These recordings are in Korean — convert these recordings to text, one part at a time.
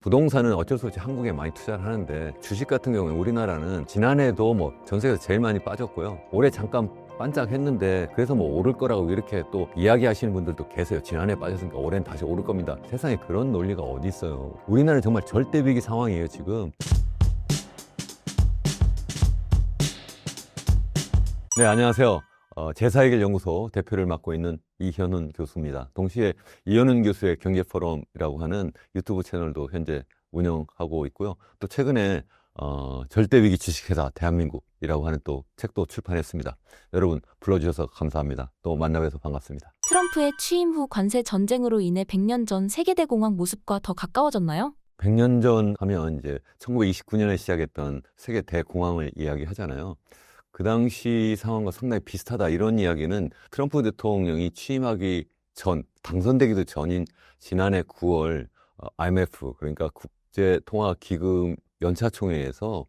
부동산은 어쩔 수 없이 한국에 많이 투자를 하는데 주식 같은 경우에 우리나라는 지난해도 뭐 전 세계에서 제일 많이 빠졌고요. 올해 잠깐 반짝했는데 그래서 뭐 오를 거라고 이렇게 또 이야기하시는 분들도 계세요. 지난해 빠졌으니까 올해는 다시 오를 겁니다. 세상에 그런 논리가 어디 있어요. 우리나라는 정말 절대 위기 상황이에요, 지금. 네, 안녕하세요. 제사해결연구소 대표를 맡고 있는 이현훈 교수입니다. 동시에 이현훈 교수의 경제포럼이라고 하는 유튜브 채널도 현재 운영하고 있고요. 또 최근에 절대위기 주식회사 대한민국이라고 하는 또 책도 출판했습니다. 여러분 불러주셔서 감사합니다. 또 만나뵈서 반갑습니다. 트럼프의 취임 후 관세 전쟁으로 인해 100년 전 세계대공황 모습과 더 가까워졌나요? 100년 전 하면 이제 1929년에 시작했던 세계 대공황을 이야기하잖아요. 그 당시 상황과 상당히 비슷하다 이런 이야기는 트럼프 대통령이 취임하기 전, 당선되기도 전인 지난해 9월 IMF 그러니까 국제통화기금 연차총회에서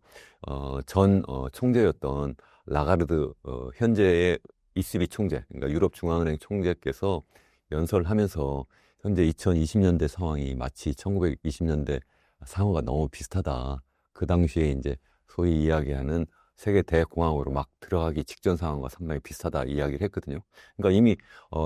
전 총재였던 라가르드 현재의 ECB 총재, 그러니까 유럽중앙은행 총재께서 연설하면서 현재 2020년대 상황이 마치 1920년대 상황과 너무 비슷하다. 그 당시에 이제 소위 이야기하는 세계 대공황으로 막 들어가기 직전 상황과 상당히 비슷하다 이야기를 했거든요. 그러니까 이미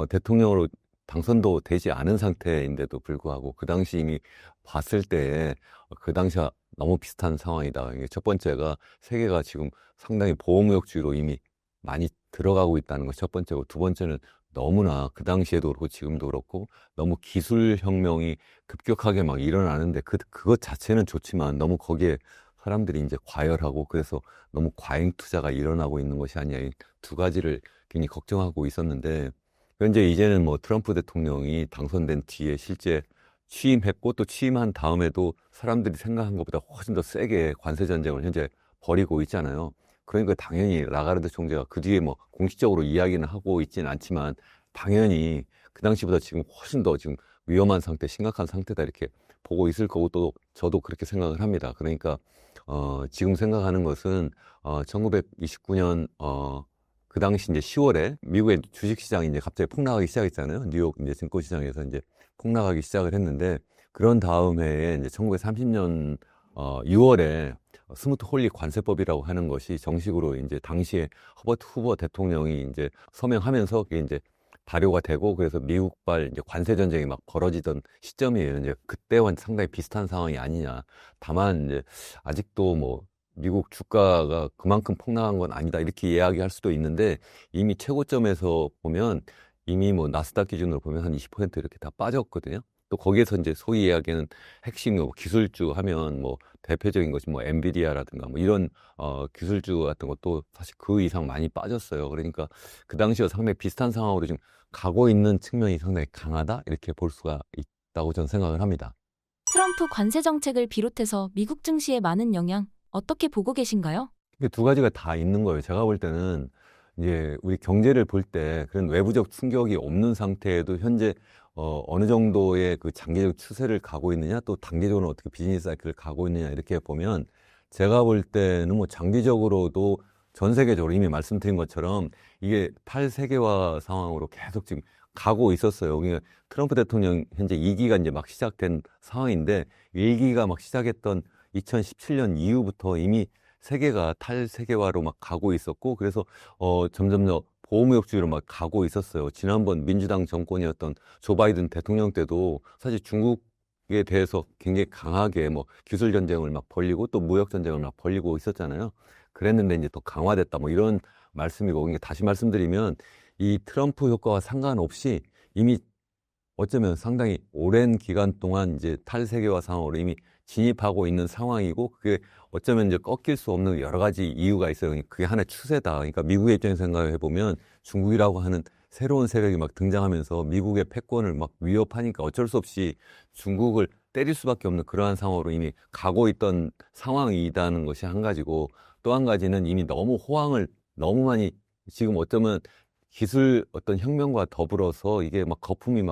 대통령으로 당선도 되지 않은 상태인데도 불구하고 그 당시 이미 봤을 때 그 당시와 너무 비슷한 상황이다. 이게 첫 번째가 세계가 지금 상당히 보호무역주의로 이미 많이 들어가고 있다는 것 첫 번째고, 두 번째는 너무나 그 당시에도 그렇고 지금도 그렇고 너무 기술혁명이 급격하게 막 일어나는데 그것 자체는 좋지만 너무 거기에 사람들이 이제 과열하고 그래서 너무 과잉 투자가 일어나고 있는 것이 아니냐, 이 두 가지를 굉장히 걱정하고 있었는데, 현재 이제는 뭐 트럼프 대통령이 당선된 뒤에 실제 취임했고 또 취임한 다음에도 사람들이 생각한 것보다 훨씬 더 세게 관세 전쟁을 현재 벌이고 있잖아요. 그러니까 당연히 라가르드 총재가 그 뒤에 뭐 공식적으로 이야기는 하고 있지는 않지만 당연히 그 당시보다 지금 훨씬 더 지금 위험한 상태, 심각한 상태다 이렇게 보고 있을 거고, 또 저도 그렇게 생각을 합니다. 그러니까 지금 생각하는 것은 1929년 그 당시 이제 10월에 미국의 주식시장이 이제 갑자기 폭락하기 시작했잖아요. 뉴욕 이제 증권시장에서 이제 폭락하기 시작을 했는데, 그런 다음 해에 이제 1930년 6월에 스무트 홀리 관세법이라고 하는 것이 정식으로 이제 당시에 허버트 후보 대통령이 이제 서명하면서 그게 이제 발효가 되고, 그래서 미국발 이제 관세 전쟁이 막 벌어지던 시점이에요. 이제 그때와 상당히 비슷한 상황이 아니냐. 다만 이제 아직도 뭐 미국 주가가 그만큼 폭락한 건 아니다 이렇게 이야기할 수도 있는데, 이미 최고점에서 보면 이미 뭐 나스닥 기준으로 보면 한 20% 이렇게 다 빠졌거든요. 또 거기에서 이제 소위 이야기하는 핵심 기술주 하면 뭐 대표적인 것이 뭐 엔비디아라든가 뭐 이런 기술주 같은 것도 사실 그 이상 많이 빠졌어요. 그러니까 그 당시와 상당히 비슷한 상황으로 지금 가고 있는 측면이 상당히 강하다 이렇게 볼 수가 있다고 저는 생각을 합니다. 트럼프 관세 정책을 비롯해서 미국 증시에 많은 영향, 어떻게 보고 계신가요? 이게 두 가지가 다 있는 거예요. 제가 볼 때는 이제 우리 경제를 볼 때 그런 외부적 충격이 없는 상태에도 현재 어느 정도의 그 장기적 추세를 가고 있느냐, 또 단기적으로 어떻게 비즈니스 사이클을 가고 있느냐 이렇게 보면, 제가 볼 때는 뭐 장기적으로도 전 세계적으로 이미 말씀드린 것처럼 이게 탈세계화 상황으로 계속 지금 가고 있었어요. 그러니까 트럼프 대통령 현재 2기가 이제 막 시작된 상황인데, 1기가 막 시작했던 2017년 이후부터 이미 세계가 탈세계화로 막 가고 있었고, 그래서 점점 더 보호무역주의로 막 가고 있었어요. 지난번 민주당 정권이었던 조 바이든 대통령 때도 사실 중국에 대해서 굉장히 강하게 뭐 기술 전쟁을 막 벌이고 또 무역 전쟁을 막 벌이고 있었잖아요. 그랬는데 이제 더 강화됐다 뭐 이런 말씀이고, 그러니까 다시 말씀드리면 이 트럼프 효과와 상관없이 이미 어쩌면 상당히 오랜 기간 동안 이제 탈세계화 상황으로 이미 진입하고 있는 상황이고, 그게 어쩌면 이제 꺾일 수 없는 여러 가지 이유가 있어요. 그게 하나의 추세다. 그러니까 미국의 입장에서 생각해 보면 중국이라고 하는 새로운 세력이 막 등장하면서 미국의 패권을 막 위협하니까 어쩔 수 없이 중국을 때릴 수밖에 없는 그러한 상황으로 이미 가고 있던 상황이라는 것이 한 가지고, 또 한 가지는 이미 너무 호황을 너무 많이, 지금 어쩌면 기술 어떤 혁명과 더불어서 이게 막 거품이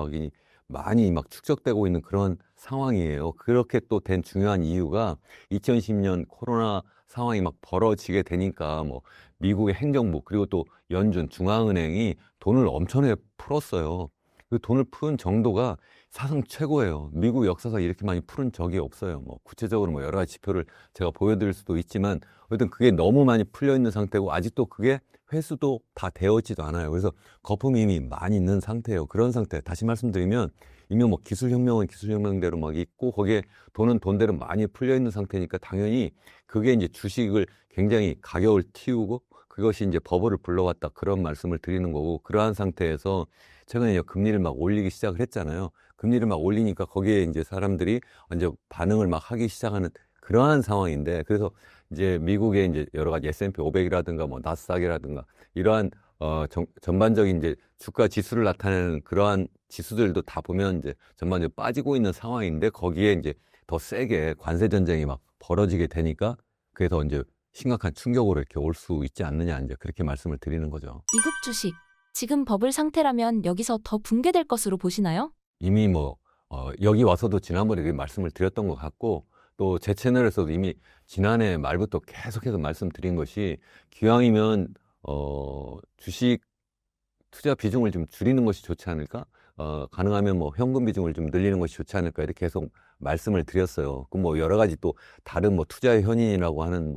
많이 막 축적되고 있는 그런 상황이에요. 그렇게 또 된 중요한 이유가 2010년 코로나 상황이 막 벌어지게 되니까 뭐 미국의 행정부 그리고 또 연준 중앙은행이 돈을 엄청나게 풀었어요. 그 돈을 푼 정도가 사상 최고예요. 미국 역사상 이렇게 많이 풀은 적이 없어요. 뭐 구체적으로 뭐 여러 가지 지표를 제가 보여드릴 수도 있지만 어쨌든 그게 너무 많이 풀려 있는 상태고 아직도 그게 회수도 다 되어 있지도 않아요. 그래서 거품이 이미 많이 있는 상태예요. 그런 상태. 다시 말씀드리면 이미 뭐 기술혁명은 기술혁명대로 막 있고 거기에 돈은 돈대로 많이 풀려 있는 상태니까 당연히 그게 이제 주식을 굉장히 가격을 틔우고 그것이 이제 버블을 불러왔다 그런 말씀을 드리는 거고 그러한 상태에서 최근에 금리를 막 올리기 시작을 했잖아요. 금리를 막 올리니까 거기에 이제 사람들이 완전 반응을 막 하기 시작하는 그러한 상황인데 그래서 이제 미국의 이제 여러 가지 S&P 500이라든가 뭐 나스닥이라든가 이러한 전반적인 이제 주가 지수를 나타내는 그러한 지수들도 다 보면 이제 전반적으로 빠지고 있는 상황인데 거기에 이제 더 세게 관세 전쟁이 막 벌어지게 되니까 그게 더 이제 심각한 충격으로 이렇게 올 수 있지 않느냐 이제 그렇게 말씀을 드리는 거죠. 미국 주식. 지금 버블 상태라면 여기서 더 붕괴될 것으로 보시나요? 이미 여기 와서도 지난번에 그 말씀을 드렸던 것 같고 또 제 채널에서도 이미 지난해 말부터 계속해서 말씀드린 것이 기왕이면 주식 투자 비중을 좀 줄이는 것이 좋지 않을까? 가능하면 뭐 현금 비중을 좀 늘리는 것이 좋지 않을까? 이렇게 계속 말씀을 드렸어요. 그 뭐 여러 가지 또 다른 뭐 투자의 현인이라고 하는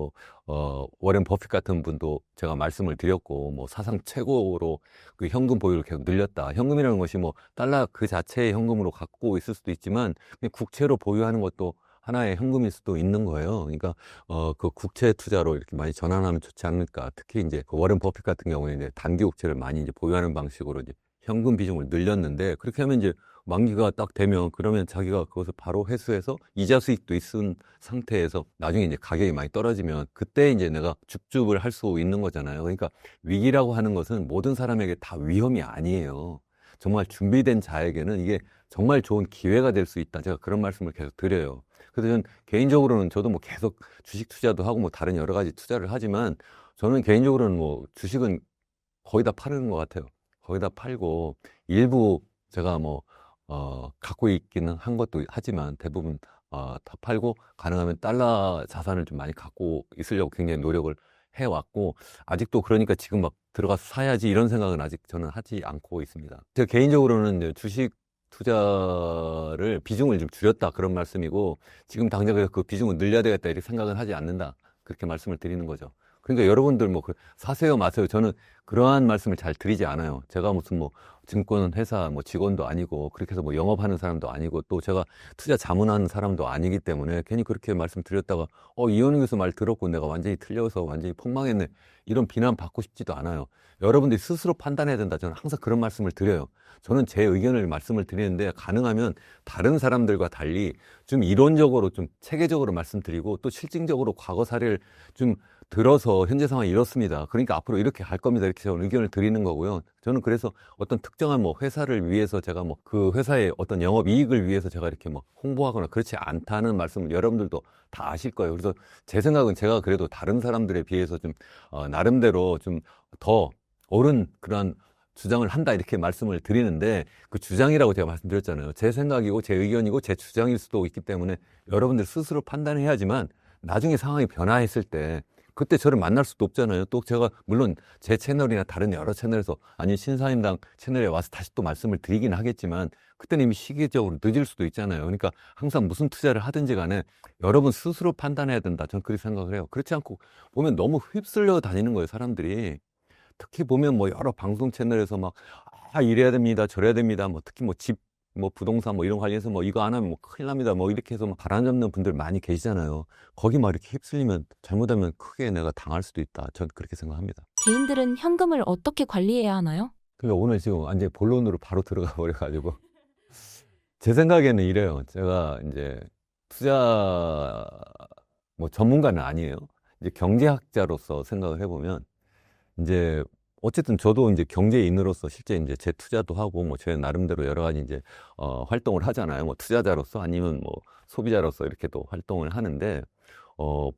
워렌 버핏 같은 분도 제가 말씀을 드렸고 뭐 사상 최고로 그 현금 보유를 계속 늘렸다. 현금이라는 것이 뭐 달러 그 자체의 현금으로 갖고 있을 수도 있지만 그냥 국채로 보유하는 것도 하나의 현금일 수도 있는 거예요. 그러니까 그 국채 투자로 이렇게 많이 전환하면 좋지 않을까. 특히 이제 그 워렌 버핏 같은 경우에 이제 단기 국채를 많이 이제 보유하는 방식으로 이제 현금 비중을 늘렸는데 그렇게 하면 이제 만기가 딱 되면 그러면 자기가 그것을 바로 회수해서 이자 수익도 있은 상태에서 나중에 이제 가격이 많이 떨어지면 그때 이제 내가 줍줍을 할 수 있는 거잖아요. 그러니까 위기라고 하는 것은 모든 사람에게 다 위험이 아니에요. 정말 준비된 자에게는 이게 정말 좋은 기회가 될 수 있다. 제가 그런 말씀을 계속 드려요. 그래서 저는 개인적으로는 저도 뭐 계속 주식 투자도 하고 뭐 다른 여러 가지 투자를 하지만 저는 개인적으로는 뭐 주식은 거의 다 파는 것 같아요. 거의 다 팔고 일부 제가 갖고 있기는 한 것도 하지만 대부분 다 팔고 가능하면 달러 자산을 좀 많이 갖고 있으려고 굉장히 노력을 해왔고 아직도 그러니까 지금 막 들어가서 사야지 이런 생각은 아직 저는 하지 않고 있습니다. 제가 개인적으로는 이제 주식 투자를 비중을 좀 줄였다 그런 말씀이고 지금 당장 그 비중을 늘려야 되겠다 이렇게 생각은 하지 않는다 그렇게 말씀을 드리는 거죠. 그러니까 여러분들 사세요 마세요 저는 그러한 말씀을 잘 드리지 않아요. 제가 무슨 증권 회사 직원도 아니고 그렇게 해서 영업하는 사람도 아니고 또 제가 투자 자문하는 사람도 아니기 때문에 괜히 그렇게 말씀드렸다가 이현우 교수 말 들었고 내가 완전히 틀려서 완전히 폭망했네 이런 비난 받고 싶지도 않아요. 여러분들이 스스로 판단해야 된다. 저는 항상 그런 말씀을 드려요. 저는 제 의견을 말씀을 드리는데 가능하면 다른 사람들과 달리 좀 이론적으로 좀 체계적으로 말씀드리고 또 실증적으로 과거 사례를 좀 들어서 현재 상황이 이렇습니다. 그러니까 앞으로 이렇게 갈 겁니다. 이렇게 저는 의견을 드리는 거고요. 저는 그래서 어떤 특정한 회사를 위해서 제가 그 회사의 어떤 영업 이익을 위해서 제가 이렇게 홍보하거나 그렇지 않다는 말씀을 여러분들도 다 아실 거예요. 그래서 제 생각은 제가 그래도 다른 사람들에 비해서 좀 나름대로 좀 더 옳은 그런 주장을 한다 이렇게 말씀을 드리는데 그 주장이라고 제가 말씀드렸잖아요. 제 생각이고 제 의견이고 제 주장일 수도 있기 때문에 여러분들 스스로 판단해야지만 나중에 상황이 변화했을 때 그때 저를 만날 수도 없잖아요. 또 제가 물론 제 채널이나 다른 여러 채널에서 아니 신사임당 채널에 와서 다시 또 말씀을 드리긴 하겠지만 그때는 이미 시기적으로 늦을 수도 있잖아요. 그러니까 항상 무슨 투자를 하든지 간에 여러분 스스로 판단해야 된다. 저는 그렇게 생각을 해요. 그렇지 않고 보면 너무 휩쓸려 다니는 거예요. 사람들이. 특히 보면 여러 방송 채널에서 이래야 됩니다. 저래야 됩니다. 특히 집, 부동산 이런 관련해서 이거 안 하면 큰일 납니다. 이렇게 해서 바람잡는 분들 많이 계시잖아요. 거기 이렇게 휩쓸리면 잘못하면 크게 내가 당할 수도 있다. 전 그렇게 생각합니다. 개인들은 현금을 어떻게 관리해야 하나요? 그러니까 오늘 지금 완전히 본론으로 바로 들어가 버려가지고 제 생각에는 이래요. 제가 이제 투자 전문가는 아니에요. 이제 경제학자로서 생각을 해보면 이제 어쨌든 저도 이제 경제인으로서 실제 이제 제 투자도 하고 제 나름대로 여러 가지 이제 활동을 하잖아요. 투자자로서 아니면 소비자로서 이렇게도 활동을 하는데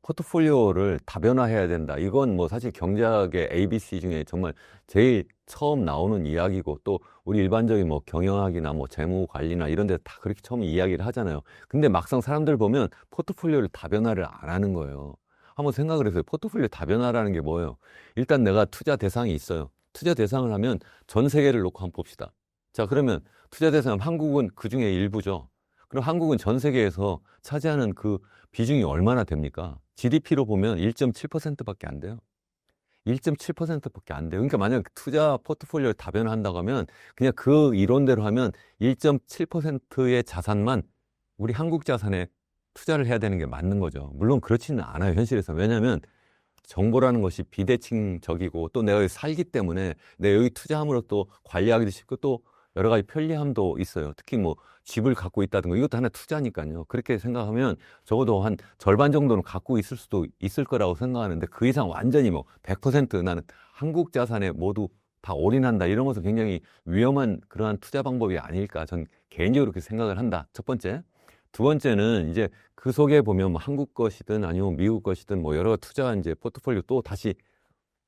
포트폴리오를 다변화해야 된다. 이건 사실 경제학의 ABC 중에 정말 제일 처음 나오는 이야기고 또 우리 일반적인 경영학이나 재무 관리나 이런 데 다 그렇게 처음 이야기를 하잖아요. 근데 막상 사람들 보면 포트폴리오를 다변화를 안 하는 거예요. 한번 생각을 해서요. 포트폴리오 다변화라는 게 뭐예요? 일단 내가 투자 대상이 있어요. 투자 대상을 하면 전 세계를 놓고 한번 봅시다. 자, 그러면 투자 대상 한국은 그 중에 일부죠. 그럼 한국은 전 세계에서 차지하는 그 비중이 얼마나 됩니까? GDP로 보면 1.7%밖에 안 돼요. 1.7%밖에 안 돼요. 그러니까 만약 투자 포트폴리오를 다변화한다고 하면 그냥 그 이론대로 하면 1.7%의 자산만 우리 한국 자산에 투자를 해야 되는 게 맞는 거죠. 물론 그렇지는 않아요, 현실에서. 왜냐하면 정보라는 것이 비대칭적이고 또 내가 여기 살기 때문에 내가 여기 투자함으로 또 관리하기도 쉽고 또 여러 가지 편리함도 있어요. 특히 뭐 집을 갖고 있다든가 이것도 하나 투자니까요. 그렇게 생각하면 적어도 한 절반 정도는 갖고 있을 수도 있을 거라고 생각하는데 그 이상 완전히 뭐 100% 나는 한국 자산에 모두 다 올인한다 이런 것은 굉장히 위험한 그러한 투자 방법이 아닐까 전 개인적으로 그렇게 생각을 한다. 첫 번째. 두 번째는 이제 그 속에 보면 뭐 한국 것이든 아니면 미국 것이든 뭐 여러 투자 이제 포트폴리오 또 다시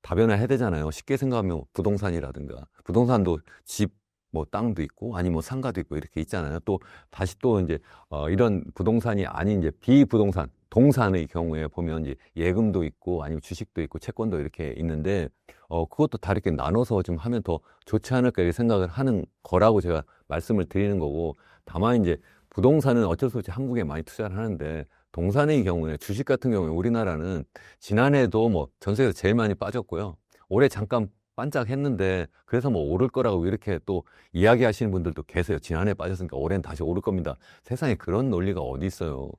다변화해야 되잖아요. 쉽게 생각하면 부동산이라든가 부동산도 집 뭐 땅도 있고 아니 뭐 상가도 있고 이렇게 있잖아요. 또 다시 또 이제 이런 부동산이 아닌 이제 비부동산 동산의 경우에 보면 이제 예금도 있고 아니면 주식도 있고 채권도 이렇게 있는데 그것도 다 이렇게 나눠서 좀 하면 더 좋지 않을까 이렇게 생각을 하는 거라고 제가 말씀을 드리는 거고 다만 이제 부동산은 어쩔 수 없이 한국에 많이 투자를 하는데 동산의 경우에 주식 같은 경우에 우리나라는 지난해도 뭐 전 세계에서 제일 많이 빠졌고요. 올해 잠깐 반짝했는데 그래서 뭐 오를 거라고 이렇게 또 이야기하시는 분들도 계세요. 지난해 빠졌으니까 올해는 다시 오를 겁니다. 세상에 그런 논리가 어디 있어요.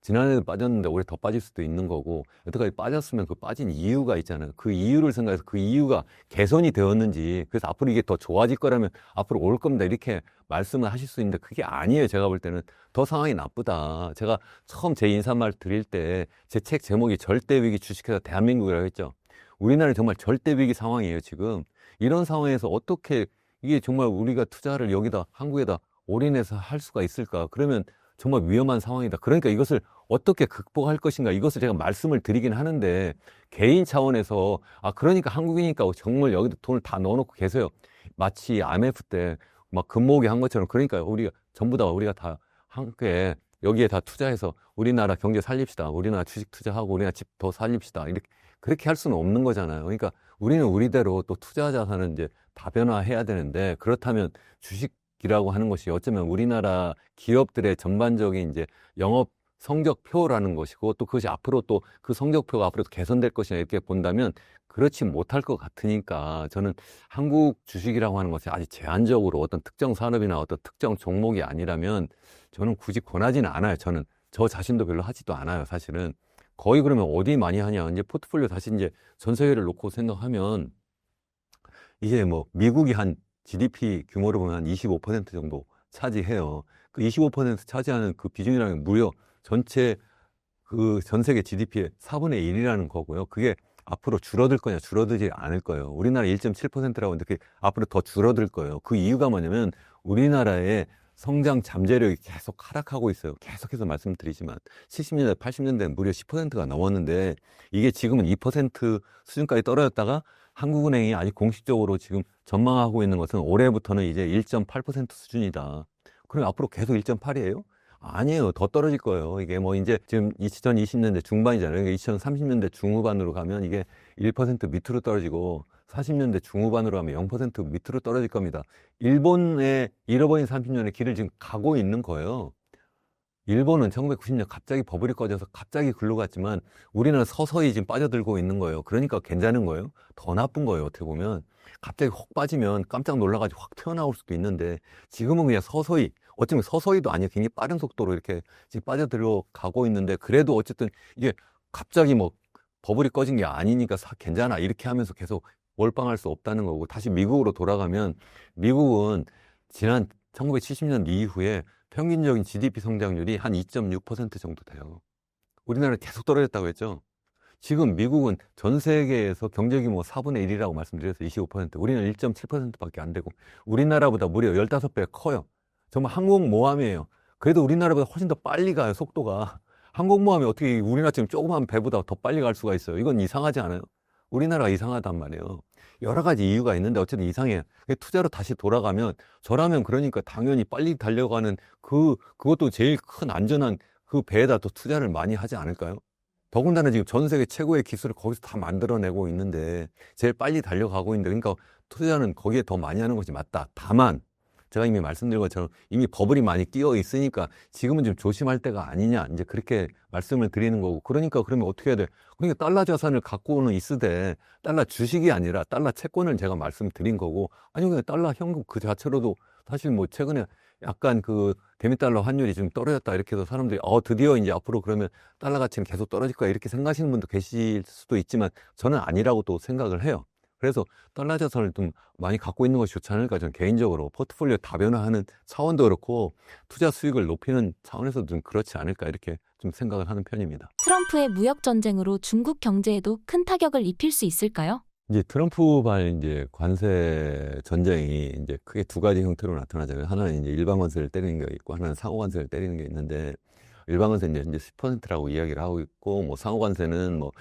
지난해도 빠졌는데 올해 더 빠질 수도 있는 거고 여태까지 빠졌으면 그 빠진 이유가 있잖아요. 그 이유를 생각해서 그 이유가 개선이 되었는지 그래서 앞으로 이게 더 좋아질 거라면 앞으로 올 겁니다. 이렇게 말씀을 하실 수 있는데 그게 아니에요. 제가 볼 때는 더 상황이 나쁘다. 제가 처음 제 인사말 드릴 때 제 책 제목이 절대위기 주식회사 대한민국이라고 했죠. 우리나라는 정말 절대위기 상황이에요, 지금. 이런 상황에서 어떻게 이게 정말 우리가 투자를 여기다, 한국에다 올인해서 할 수가 있을까? 그러면 정말 위험한 상황이다. 그러니까 이것을 어떻게 극복할 것인가? 이것을 제가 말씀을 드리긴 하는데, 개인 차원에서, 그러니까 한국이니까 정말 여기다 돈을 다 넣어놓고 계세요. 마치 IMF 때 막 금모으기 한 것처럼. 그러니까 우리가 전부 다 우리가 다 함께 여기에 다 투자해서 우리나라 경제 살립시다. 우리나라 주식 투자하고 우리나라 집 더 살립시다. 이렇게 그렇게 할 수는 없는 거잖아요. 그러니까 우리는 우리대로 또 투자 자산은 이제 다변화해야 되는데 그렇다면 주식이라고 하는 것이 어쩌면 우리나라 기업들의 전반적인 이제 영업 성적표라는 것이고 또 그것이 앞으로 또 그 성적표가 앞으로 개선될 것이냐 이렇게 본다면 그렇지 못할 것 같으니까 저는 한국 주식이라고 하는 것이 아직 제한적으로 어떤 특정 산업이나 어떤 특정 종목이 아니라면 저는 굳이 권하지는 않아요. 저는 저 자신도 별로 하지도 않아요. 사실은. 거의 그러면 어디 많이 하냐. 이제 포트폴리오 다시 이제 전 세계를 놓고 생각하면 이제 뭐 미국이 한 GDP 규모로 보면 한 25% 정도 차지해요. 그 25% 차지하는 그 비중이라는 게 무려 전체 그 전 세계 GDP의 4분의 1이라는 거고요. 그게 앞으로 줄어들 거냐, 줄어들지 않을 거예요. 우리나라 1.7%라고 하는데 그게 앞으로 더 줄어들 거예요. 그 이유가 뭐냐면 우리나라의 성장 잠재력이 계속 하락하고 있어요. 계속해서 말씀드리지만 70년대, 80년대는 무려 10%가 넘었는데 이게 지금은 2% 수준까지 떨어졌다가 한국은행이 아직 공식적으로 지금 전망하고 있는 것은 올해부터는 이제 1.8% 수준이다. 그럼 앞으로 계속 1.8이에요? 아니에요. 더 떨어질 거예요. 이게 뭐 이제 지금 2020년대 중반이잖아요. 2030년대 중후반으로 가면 이게 1% 밑으로 떨어지고 40년대 중후반으로 가면 0% 밑으로 떨어질 겁니다. 일본의 잃어버린 30년의 길을 지금 가고 있는 거예요. 일본은 1990년 갑자기 버블이 꺼져서 갑자기 글로 갔지만 우리는 서서히 지금 빠져들고 있는 거예요. 그러니까 괜찮은 거예요. 더 나쁜 거예요. 어떻게 보면. 갑자기 확 빠지면 깜짝 놀라가지고 확 튀어나올 수도 있는데 지금은 그냥 서서히 어쩌면 서서히도 아니에요. 굉장히 빠른 속도로 이렇게 지금 빠져들어 가고 있는데 그래도 어쨌든 이게 갑자기 뭐 버블이 꺼진 게 아니니까 괜찮아 이렇게 하면서 계속 몰빵할 수 없다는 거고 다시 미국으로 돌아가면 미국은 지난 1970년 이후에 평균적인 GDP 성장률이 한 2.6% 정도 돼요. 우리나라는 계속 떨어졌다고 했죠. 지금 미국은 전 세계에서 경제규모 4분의 1이라고 말씀드려서 25%, 우리는 1.7%밖에 안 되고 우리나라보다 무려 15배 커요. 정말 항공모함이에요. 그래도 우리나라보다 훨씬 더 빨리 가요, 속도가. 항공모함이 어떻게 우리나라처럼 조그만 배보다 더 빨리 갈 수가 있어요. 이건 이상하지 않아요? 우리나라가 이상하단 말이에요. 여러 가지 이유가 있는데 어쨌든 이상해요. 투자로 다시 돌아가면 저라면 그러니까 당연히 빨리 달려가는 그것도 제일 큰 안전한 그 배에다 더 투자를 많이 하지 않을까요? 더군다나 지금 전 세계 최고의 기술을 거기서 다 만들어내고 있는데 제일 빨리 달려가고 있는데 그러니까 투자는 거기에 더 많이 하는 것이 맞다. 다만 제가 이미 말씀드린 것처럼 이미 버블이 많이 끼어 있으니까 지금은 좀 조심할 때가 아니냐 이제 그렇게 말씀을 드리는 거고 그러니까 그러면 어떻게 해야 돼? 그러니까 달러 자산을 갖고는 있으되 달러 주식이 아니라 달러 채권을 제가 말씀드린 거고 아니 그냥 달러 현금 그 자체로도 사실 뭐 최근에 약간 그 대미달러 환율이 좀 떨어졌다 이렇게 해서 사람들이 드디어 이제 앞으로 그러면 달러 가치는 계속 떨어질 거야 이렇게 생각하시는 분도 계실 수도 있지만 저는 아니라고 또 생각을 해요. 그래서 달러 자산을 좀 많이 갖고 있는 것이 좋지 않을까 저는 개인적으로 포트폴리오 다변화하는 차원도 그렇고 투자 수익을 높이는 차원에서도 좀 그렇지 않을까 이렇게 좀 생각을 하는 편입니다. 트럼프의 무역 전쟁으로 중국 경제에도 큰 타격을 입힐 수 있을까요? 이제 트럼프발 이제 관세 전쟁이 이제 크게 두 가지 형태로 나타나잖아요. 하나는 이제 일반 관세를 때리는 게 있고 하나는 상호 관세를 때리는 게 있는데 일반 관세는 이제 10%라고 이야기를 하고 있고 뭐 상호 관세는 뭐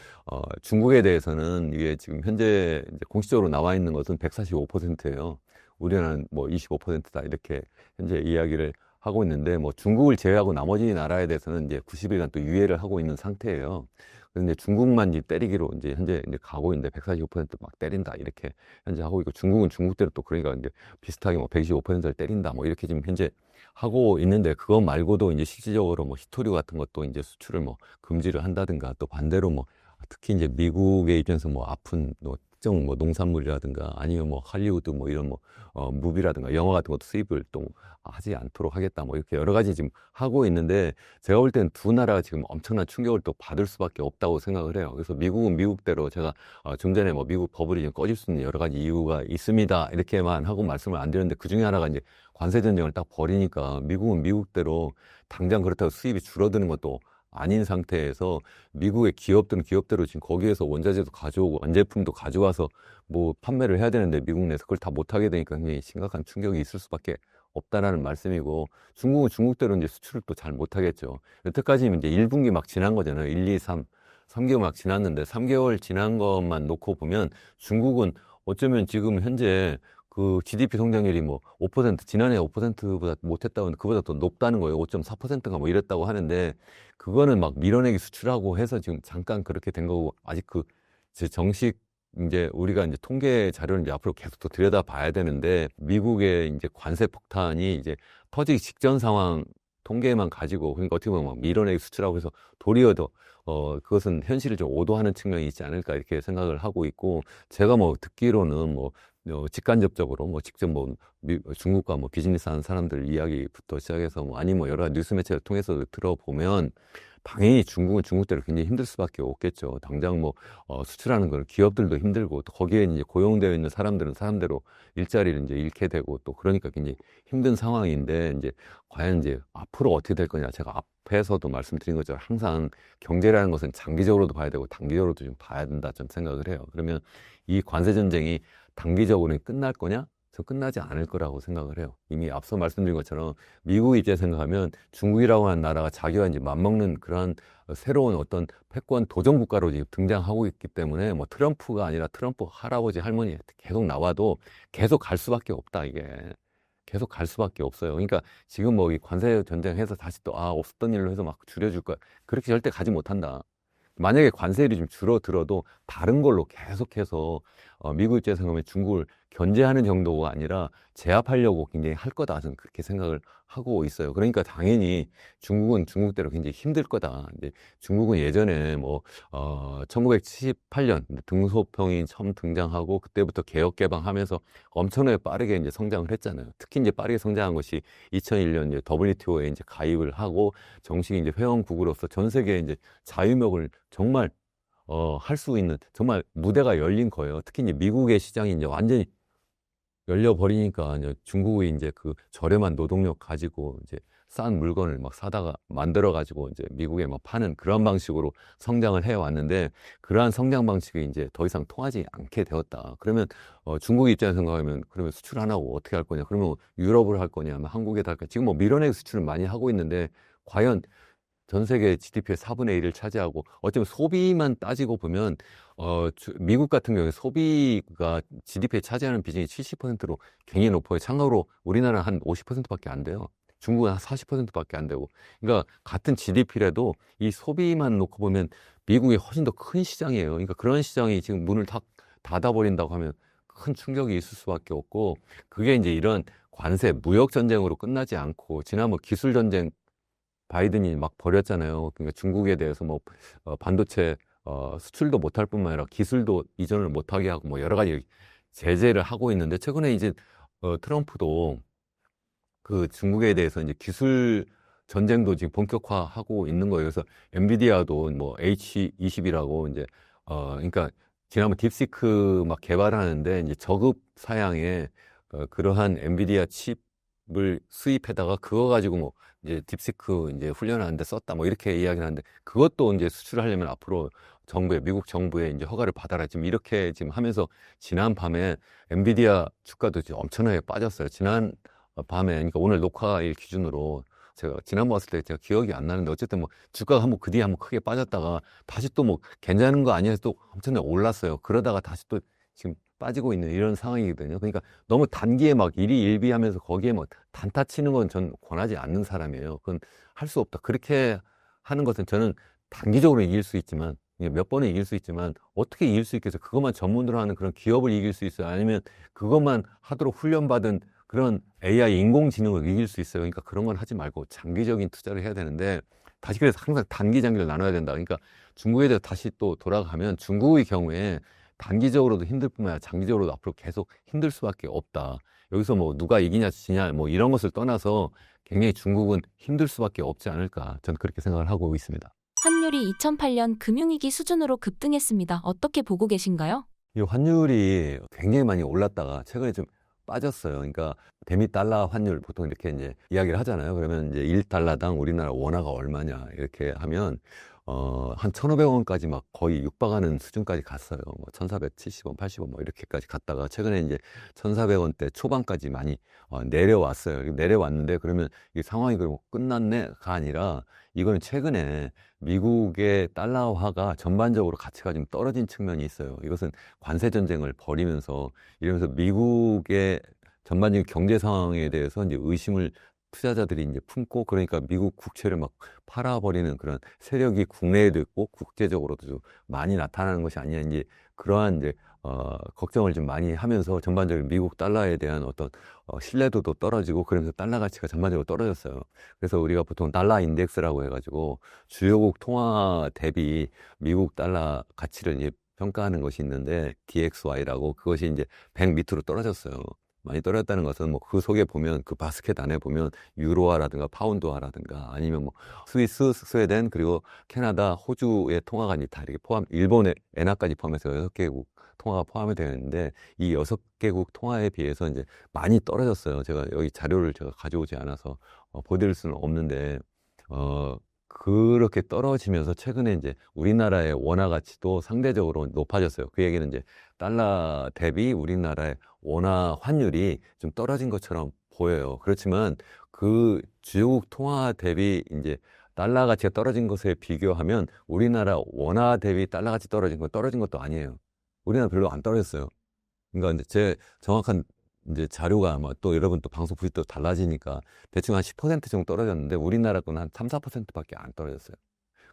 중국에 대해서는 이게 지금 현재 이제 공식적으로 나와 있는 것은 145%예요. 우리나라는 뭐 25%다 이렇게 현재 이야기를 하고 있는데 뭐 중국을 제외하고 나머지 나라에 대해서는 이제 90일간 또 유예를 하고 있는 상태예요. 그런데 중국만 이제 때리기로 이제 현재 이제 가고 있는데 145%막 때린다 이렇게 현재 하고 있고 중국은 중국대로 또 그러니까 이제 비슷하게 뭐 125%를 때린다 뭐 이렇게 지금 현재 하고 있는데 그거 말고도 이제 실질적으로 뭐 히토류 같은 것도 이제 수출을 뭐 금지를 한다든가 또 반대로 뭐 특히 이제 미국의 입장에서 뭐 아픈 뭐 특정 뭐 농산물이라든가 아니면 뭐 할리우드 뭐 이런 뭐 무비라든가 영화 같은 것도 수입을 또 하지 않도록 하겠다 뭐 이렇게 여러 가지 지금 하고 있는데 제가 볼 때는 두 나라가 지금 엄청난 충격을 또 받을 수밖에 없다고 생각을 해요. 그래서 미국은 미국대로 제가 좀 전에 뭐 미국 버블이 지금 꺼질 수 있는 여러 가지 이유가 있습니다 이렇게만 하고 말씀을 안 드렸는데 그 중에 하나가 이제 관세 전쟁을 딱 벌이니까 미국은 미국대로 당장 그렇다고 수입이 줄어드는 것도 아닌 상태에서 미국의 기업들은 기업대로 지금 거기에서 원자재도 가져오고 완제품도 가져와서 뭐 판매를 해야 되는데 미국 내에서 그걸 다 못하게 되니까 굉장히 심각한 충격이 있을 수밖에 없다라는 말씀이고 중국은 중국대로 이제 수출을 또 잘 못하겠죠. 여태까지 이제 1분기 막 지난 거잖아요. 1, 2, 3개월 막 지났는데 3개월 지난 것만 놓고 보면 중국은 어쩌면 지금 현재 그 GDP 성장률이 뭐 5%, 지난해 5%보다 못했다고 그보다 더 높다는 거예요. 5.4%가 뭐 이랬다고 하는데 그거는 막 밀어내기 수출하고 해서 지금 잠깐 그렇게 된 거고 아직 그 이제 정식 이제 우리가 이제 통계 자료를 이제 앞으로 계속 또 들여다 봐야 되는데 미국의 이제 관세 폭탄이 이제 터지기 직전 상황 통계만 가지고 그러니까 어떻게 보면 막 밀어내기 수출하고 해서 도리어 더 그것은 현실을 좀 오도하는 측면이 있지 않을까 이렇게 생각을 하고 있고 제가 뭐 듣기로는 뭐 직간접적으로 뭐 직접 뭐 중국과 뭐 비즈니스 하는 사람들 이야기부터 시작해서 뭐 아니 뭐 여러 가지 뉴스 매체를 통해서 들어보면 당연히 중국은 중국대로 굉장히 힘들 수밖에 없겠죠. 당장 뭐 수출하는 건 기업들도 힘들고 또 거기에 이제 고용되어 있는 사람들은 사람대로 일자리를 이제 잃게 되고 또 그러니까 굉장히 힘든 상황인데 이제 과연 이제 앞으로 어떻게 될 거냐 제가 앞에서도 말씀드린 것처럼 항상 경제라는 것은 장기적으로도 봐야 되고 단기적으로도 좀 봐야 된다 좀 생각을 해요. 그러면 이 관세 전쟁이 단기적으로는 끝날 거냐? 저 끝나지 않을 거라고 생각을 해요. 이미 앞서 말씀드린 것처럼 미국 입장에 생각하면 중국이라고 하는 나라가 자기와 이제 맞먹는 그러한 새로운 어떤 패권 도전 국가로 지금 등장하고 있기 때문에 뭐 트럼프가 아니라 트럼프 할아버지 할머니 계속 나와도 계속 갈 수밖에 없다 이게. 계속 갈 수밖에 없어요. 그러니까 지금 뭐 이 관세 전쟁해서 다시 또 없었던 일로 해서 막 줄여줄 거야. 그렇게 절대 가지 못한다. 만약에 관세율이 좀 줄어들어도 다른 걸로 계속해서 미국 입장에서 보면 중국을 견제하는 정도가 아니라 제압하려고 굉장히 할 거다. 저는 그렇게 생각을 하고 있어요. 그러니까 당연히 중국은 중국대로 굉장히 힘들 거다. 근데 중국은 예전에 뭐 1978년 등소평이 처음 등장하고 그때부터 개혁 개방하면서 엄청나게 빠르게 이제 성장을 했잖아요. 특히 이제 빠르게 성장한 것이 2001년 이제 WTO에 이제 가입을 하고 정식 이제 회원국으로서 전 세계에 이제 자유무역을 정말 할 수 있는 정말 무대가 열린 거예요. 특히 이제 미국의 시장이 이제 완전히 열려버리니까 이제 중국이 이제 그 저렴한 노동력 가지고 이제 싼 물건을 막 사다가 만들어 가지고 이제 미국에 막 파는 그런 방식으로 성장을 해 왔는데 그러한 성장 방식이 이제 더 이상 통하지 않게 되었다. 그러면 중국 입장에서 생각하면 그러면 수출 안 하고 어떻게 할 거냐? 그러면 유럽을 할 거냐? 한국에다 할 거냐? 지금 뭐 밀어내기 수출을 많이 하고 있는데 과연 전 세계 GDP의 4분의 1을 차지하고 어쩌면 소비만 따지고 보면 미국 같은 경우에 소비가 GDP에 차지하는 비중이 70%로 굉장히 높아요. 참고로 우리나라는 한 50%밖에 안 돼요. 중국은 한 40%밖에 안 되고. 그러니까 같은 GDP라도 이 소비만 놓고 보면 미국이 훨씬 더 큰 시장이에요. 그러니까 그런 시장이 지금 문을 다 닫아버린다고 하면 큰 충격이 있을 수밖에 없고, 그게 이제 이런 관세, 무역 전쟁으로 끝나지 않고, 지난 뭐 기술 전쟁 바이든이 막 벌였잖아요. 그러니까 중국에 대해서 뭐 반도체 수출도 못할 뿐만 아니라 기술도 이전을 못하게 하고 뭐 여러 가지 제재를 하고 있는데, 최근에 이제 트럼프도 그 중국에 대해서 이제 기술 전쟁도 지금 본격화하고 있는 거예요. 그래서 엔비디아도 뭐 H20이라고 이제 그러니까 지난번 딥시크 막 개발하는데 이제 저급 사양의 그러한 엔비디아 칩을 수입해다가 그거 가지고 뭐 이제 딥시크 이제 훈련하는데 썼다 뭐 이렇게 이야기를 하는데, 그것도 이제 수출하려면 앞으로 미국 정부의 이제 허가를 받아라, 지금 이렇게 지금 하면서 지난 밤에 엔비디아 주가도 지금 엄청나게 빠졌어요. 지난 밤에, 그러니까 오늘 녹화일 기준으로 제가 지난번 왔을 때 제가 기억이 안 나는데, 어쨌든 뭐 주가가 한번 그 뒤에 한번 크게 빠졌다가 다시 또 뭐 괜찮은 거 아니야 해서 또 엄청나게 올랐어요. 그러다가 다시 또 지금 빠지고 있는 이런 상황이거든요. 그러니까 너무 단기에 막 일희일비하면서 거기에 뭐 단타 치는 건 전 권하지 않는 사람이에요. 그건 할 수 없다. 그렇게 하는 것은 저는 단기적으로 이길 수 있지만, 몇 번은 이길 수 있지만 어떻게 이길 수 있겠어요? 그것만 전문으로 하는 그런 기업을 이길 수 있어요? 아니면 그것만 하도록 훈련받은 그런 AI 인공지능을 이길 수 있어요? 그러니까 그런 건 하지 말고 장기적인 투자를 해야 되는데, 다시 그래서 항상 단기 장기를 나눠야 된다. 그러니까 중국에 대해서 다시 또 돌아가면, 중국의 경우에 단기적으로도 힘들 뿐만 아니라 장기적으로도 앞으로 계속 힘들 수밖에 없다. 여기서 뭐 누가 이기냐 지냐 뭐 이런 것을 떠나서 굉장히 중국은 힘들 수밖에 없지 않을까, 저는 그렇게 생각을 하고 있습니다. 환율이 2008년 금융위기 수준으로 급등했습니다. 어떻게 보고 계신가요? 이 환율이 굉장히 많이 올랐다가 최근에 좀 빠졌어요. 그러니까 대미 달러 환율 보통 이렇게 이제 이야기를 하잖아요. 그러면 이제 1달러당 우리나라 원화가 얼마냐 이렇게 하면 한 1,500원까지 막 거의 육박하는 수준까지 갔어요. 뭐 1,470원, 80원 뭐 이렇게까지 갔다가 최근에 이제 1,400원대 초반까지 많이 내려왔어요. 내려왔는데, 그러면 이 상황이 그럼 끝났네가 아니라, 이거는 최근에 미국의 달러화가 전반적으로 가치가 좀 떨어진 측면이 있어요. 이것은 관세 전쟁을 벌이면서, 이러면서 미국의 전반적인 경제 상황에 대해서 이제 의심을 투자자들이 이제 품고, 그러니까 미국 국채를 막 팔아버리는 그런 세력이 국내에도 있고 국제적으로도 좀 많이 나타나는 것이 아니냐, 이제 그러한 이제 걱정을 좀 많이 하면서 전반적인 미국 달러에 대한 어떤 신뢰도도 떨어지고, 그러면서 달러 가치가 전반적으로 떨어졌어요. 그래서 우리가 보통 달러 인덱스라고 해가지고 주요국 통화 대비 미국 달러 가치를 이제 평가하는 것이 있는데, DXY라고, 그것이 이제 100 밑으로 떨어졌어요. 많이 떨어졌다는 것은 뭐 그 속에 보면, 그 바스켓 안에 보면 유로화라든가 파운드화라든가 아니면 뭐 스위스, 스웨덴, 그리고 캐나다, 호주의 통화가 다 이렇게 일본의 엔화까지 포함해서 6개국 통화가 포함이 되어 있는데, 이 6개국 통화에 비해서 이제 많이 떨어졌어요. 제가 여기 자료를 제가 가져오지 않아서 보여드릴 수는 없는데, 그렇게 떨어지면서 최근에 이제 우리나라의 원화 가치도 상대적으로 높아졌어요. 그 얘기는 이제 달러 대비 우리나라의 원화 환율이 좀 떨어진 것처럼 보여요. 그렇지만 그 주요국 통화 대비 이제 달러 가치가 떨어진 것에 비교하면, 우리나라 원화 대비 달러 가치 떨어진 건 떨어진 것도 아니에요. 우리나라 별로 안 떨어졌어요. 그러니까 이제 제 정확한 이제 자료가 아마 또 여러분 또 방송 부위 또 달라지니까 대충 한 10% 정도 떨어졌는데, 우리나라 건 한 3, 4%밖에 안 떨어졌어요.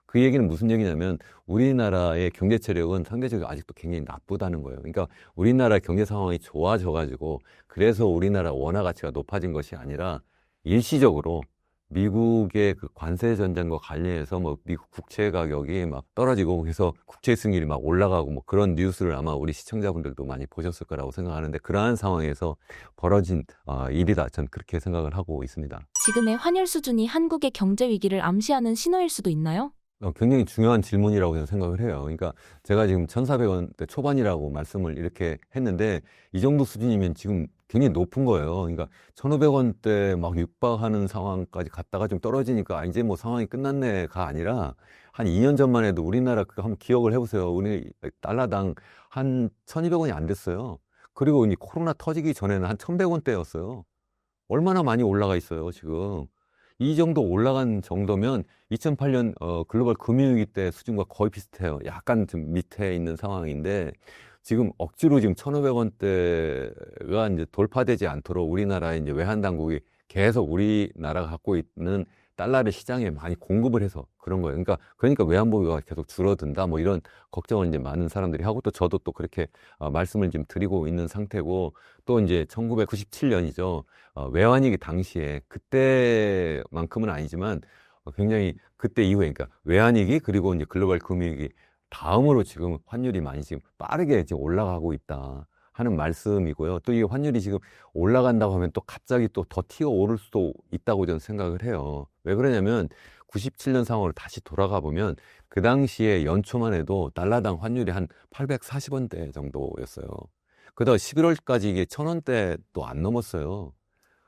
그 얘기는 무슨 얘기냐면, 우리나라의 경제 체력은 상대적으로 아직도 굉장히 나쁘다는 거예요. 그러니까 우리나라 경제 상황이 좋아져가지고, 그래서 우리나라 원화 가치가 높아진 것이 아니라, 일시적으로 미국의 그 관세 전쟁과 관련해서 뭐 미국 국채 가격이 막 떨어지고, 그래서 국채 수익률이 막 올라가고 뭐 그런 뉴스를 아마 우리 시청자분들도 많이 보셨을 거라고 생각하는데, 그러한 상황에서 벌어진 일이다, 전 그렇게 생각을 하고 있습니다. 지금의 환율 수준이 한국의 경제 위기를 암시하는 신호일 수도 있나요? 굉장히 중요한 질문이라고 저는 생각을 해요. 그러니까 제가 지금 1,400원대 초반이라고 말씀을 이렇게 했는데, 이 정도 수준이면 지금 굉장히 높은 거예요. 그러니까 1,500원대 막 육박하는 상황까지 갔다가 좀 떨어지니까 이제 뭐 상황이 끝났네가 아니라, 한 2년 전만 해도 우리나라 그거 한번 기억을 해보세요. 우리 달러당 한 1,200원이 안 됐어요. 그리고 이 코로나 터지기 전에는 한 1,100원대였어요. 얼마나 많이 올라가 있어요, 지금. 이 정도 올라간 정도면 2008년 글로벌 금융위기 때 수준과 거의 비슷해요. 약간 좀 밑에 있는 상황인데, 지금 억지로 지금 1,500원대가 이제 돌파되지 않도록 우리나라의 이제 외환 당국이 계속 우리나라가 갖고 있는 달러를 시장에 많이 공급을 해서 그런 거예요. 그러니까 외환보유가 계속 줄어든다. 뭐 이런 걱정을 이제 많은 사람들이 하고 또 저도 또 그렇게 말씀을 지금 드리고 있는 상태고 또 이제 1997년이죠. 외환위기 당시에 그때만큼은 아니지만 굉장히 그때 이후에 그러니까 외환위기 그리고 이제 글로벌 금융위기 다음으로 지금 환율이 많이 지금 빠르게 지금 올라가고 있다 하는 말씀이고요. 또 이 환율이 지금 올라간다고 하면 또 갑자기 또 더 튀어 오를 수도 있다고 저는 생각을 해요. 왜 그러냐면 97년 상황으로 다시 돌아가 보면 그 당시에 연초만 해도 달러당 환율이 한 840원대 정도였어요. 그러다가 11월까지 이게 1000원대도 안 넘었어요.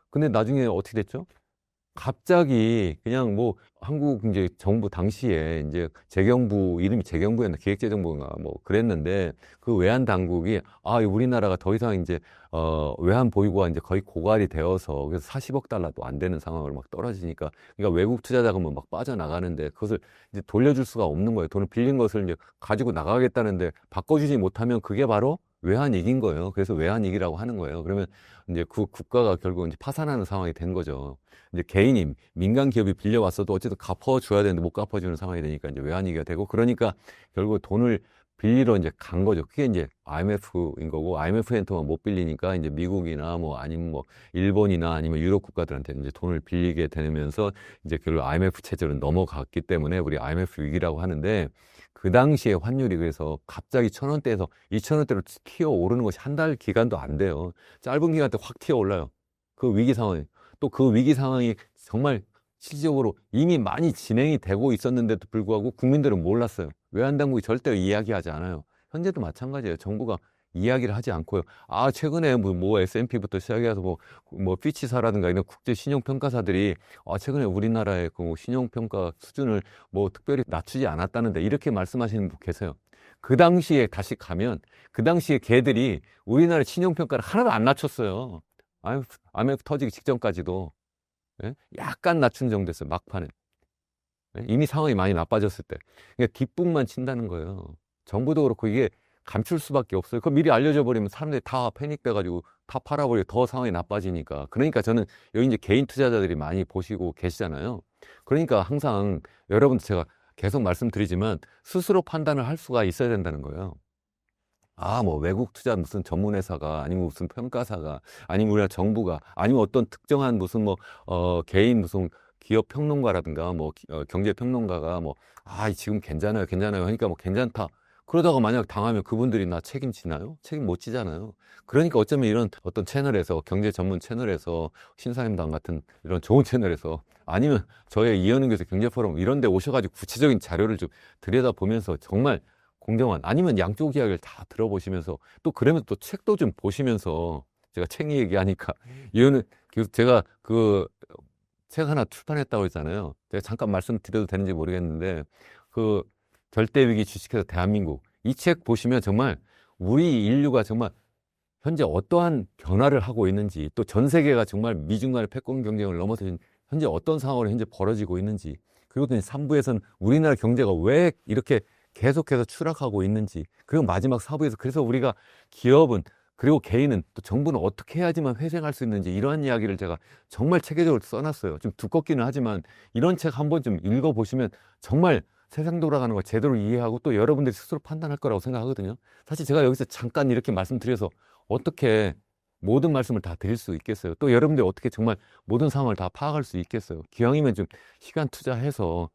근데 나중에 어떻게 됐죠? 갑자기 그냥 뭐 한국 이제 정부 당시에 이제 재경부 이름이 재경부였나 기획재정부인가 뭐 그랬는데 그 외환 당국이 우리나라가 더 이상 이제 외환 보유고가 이제 거의 고갈이 되어서 그래서 40억 달러도 안 되는 상황으로 막 떨어지니까 그러니까 외국 투자 자금은 막 빠져나가는데 그것을 이제 돌려줄 수가 없는 거예요. 돈을 빌린 것을 이제 가지고 나가겠다는데 바꿔주지 못하면 그게 바로 외환위기인 거예요. 그래서 외환위기라고 하는 거예요. 그러면 이제 그 국가가 결국 이제 파산하는 상황이 된 거죠. 이제 개인이 민간 기업이 빌려왔어도 어쨌든 갚아줘야 되는데 못 갚아주는 상황이 되니까 이제 외환위기가 되고 그러니까 결국 돈을 빌리러 이제 간 거죠. 그게 이제 IMF인 거고 IMF한테만 못 빌리니까 이제 미국이나 뭐 아니면 뭐 일본이나 아니면 유럽 국가들한테 이제 돈을 빌리게 되면서 이제 결국 IMF 체제로 넘어갔기 때문에 우리 IMF 위기라고 하는데 그 당시에 환율이 그래서 갑자기 1000원대에서 2000원대로 튀어 오르는 것이 한 달 기간도 안 돼요. 짧은 기간 때 확 튀어 올라요. 그 위기 상황에. 또 그 위기 상황이 정말 실질적으로 이미 많이 진행이 되고 있었는데도 불구하고 국민들은 몰랐어요. 외환당국이 절대 이야기하지 않아요. 현재도 마찬가지예요. 정부가 이야기를 하지 않고요. 최근에 뭐 S&P부터 시작해서 뭐 피치사라든가 이런 국제 신용평가사들이 최근에 우리나라의 그 신용평가 수준을 뭐 특별히 낮추지 않았다는데 이렇게 말씀하시는 분 계세요. 그 당시에 다시 가면 그 당시에 걔들이 우리나라 신용평가를 하나도 안 낮췄어요. IMF 터지기 직전까지도 예? 약간 낮춘 정도였어요. 막판에. 예? 이미 상황이 많이 나빠졌을 때. 그러니까 뒷북만 친다는 거예요. 정부도 그렇고 이게 감출 수밖에 없어요. 그거 미리 알려져 버리면 사람들이 다 패닉돼가지고 다 팔아버리고 더 상황이 나빠지니까. 그러니까 저는 여기 이제 개인 투자자들이 많이 보시고 계시잖아요. 그러니까 항상 여러분들 제가 계속 말씀드리지만 스스로 판단을 할 수가 있어야 된다는 거예요. 뭐 외국 투자 무슨 전문회사가 아니면 무슨 평가사가 아니면 우리나라 정부가 아니면 어떤 특정한 무슨 개인 무슨 기업 평론가라든가 경제 평론가가 지금 괜찮아요 하니까 괜찮다 그러다가 만약 당하면 그분들이 나 책임지나요? 책임 못 지잖아요. 그러니까 어쩌면 이런 어떤 채널에서 경제 전문 채널에서 신사임당 같은 이런 좋은 채널에서 아니면 저의 이현웅 교수 경제포럼 이런 데 오셔가지고 구체적인 자료를 좀 들여다보면서 정말 공정한 아니면 양쪽 이야기를 다 들어보시면서 또 그러면 또 책도 좀 보시면서 제가 책 얘기하니까 이거는 제가 그 책 하나 출판했다고 했잖아요. 제가 잠깐 말씀드려도 되는지 모르겠는데 그 절대위기 주식회사 대한민국 이 책 보시면 정말 우리 인류가 정말 현재 어떠한 변화를 하고 있는지 또 전 세계가 정말 미중 간의 패권 경쟁을 넘어서 현재 어떤 상황으로 현재 벌어지고 있는지 그리고 또 3부에서는 우리나라 경제가 왜 이렇게 계속해서 추락하고 있는지 그리고 마지막 4부에서 그래서 우리가 기업은 그리고 개인은 또 정부는 어떻게 해야지만 회생할 수 있는지 이러한 이야기를 제가 정말 체계적으로 써놨어요. 좀 두껍기는 하지만 이런 책 한번 좀 읽어보시면 정말 세상 돌아가는 걸 제대로 이해하고 또 여러분들이 스스로 판단할 거라고 생각하거든요. 사실 제가 여기서 잠깐 이렇게 말씀드려서 어떻게 모든 말씀을 다 드릴 수 있겠어요. 또 여러분들이 어떻게 정말 모든 상황을 다 파악할 수 있겠어요. 기왕이면 좀 시간 투자해서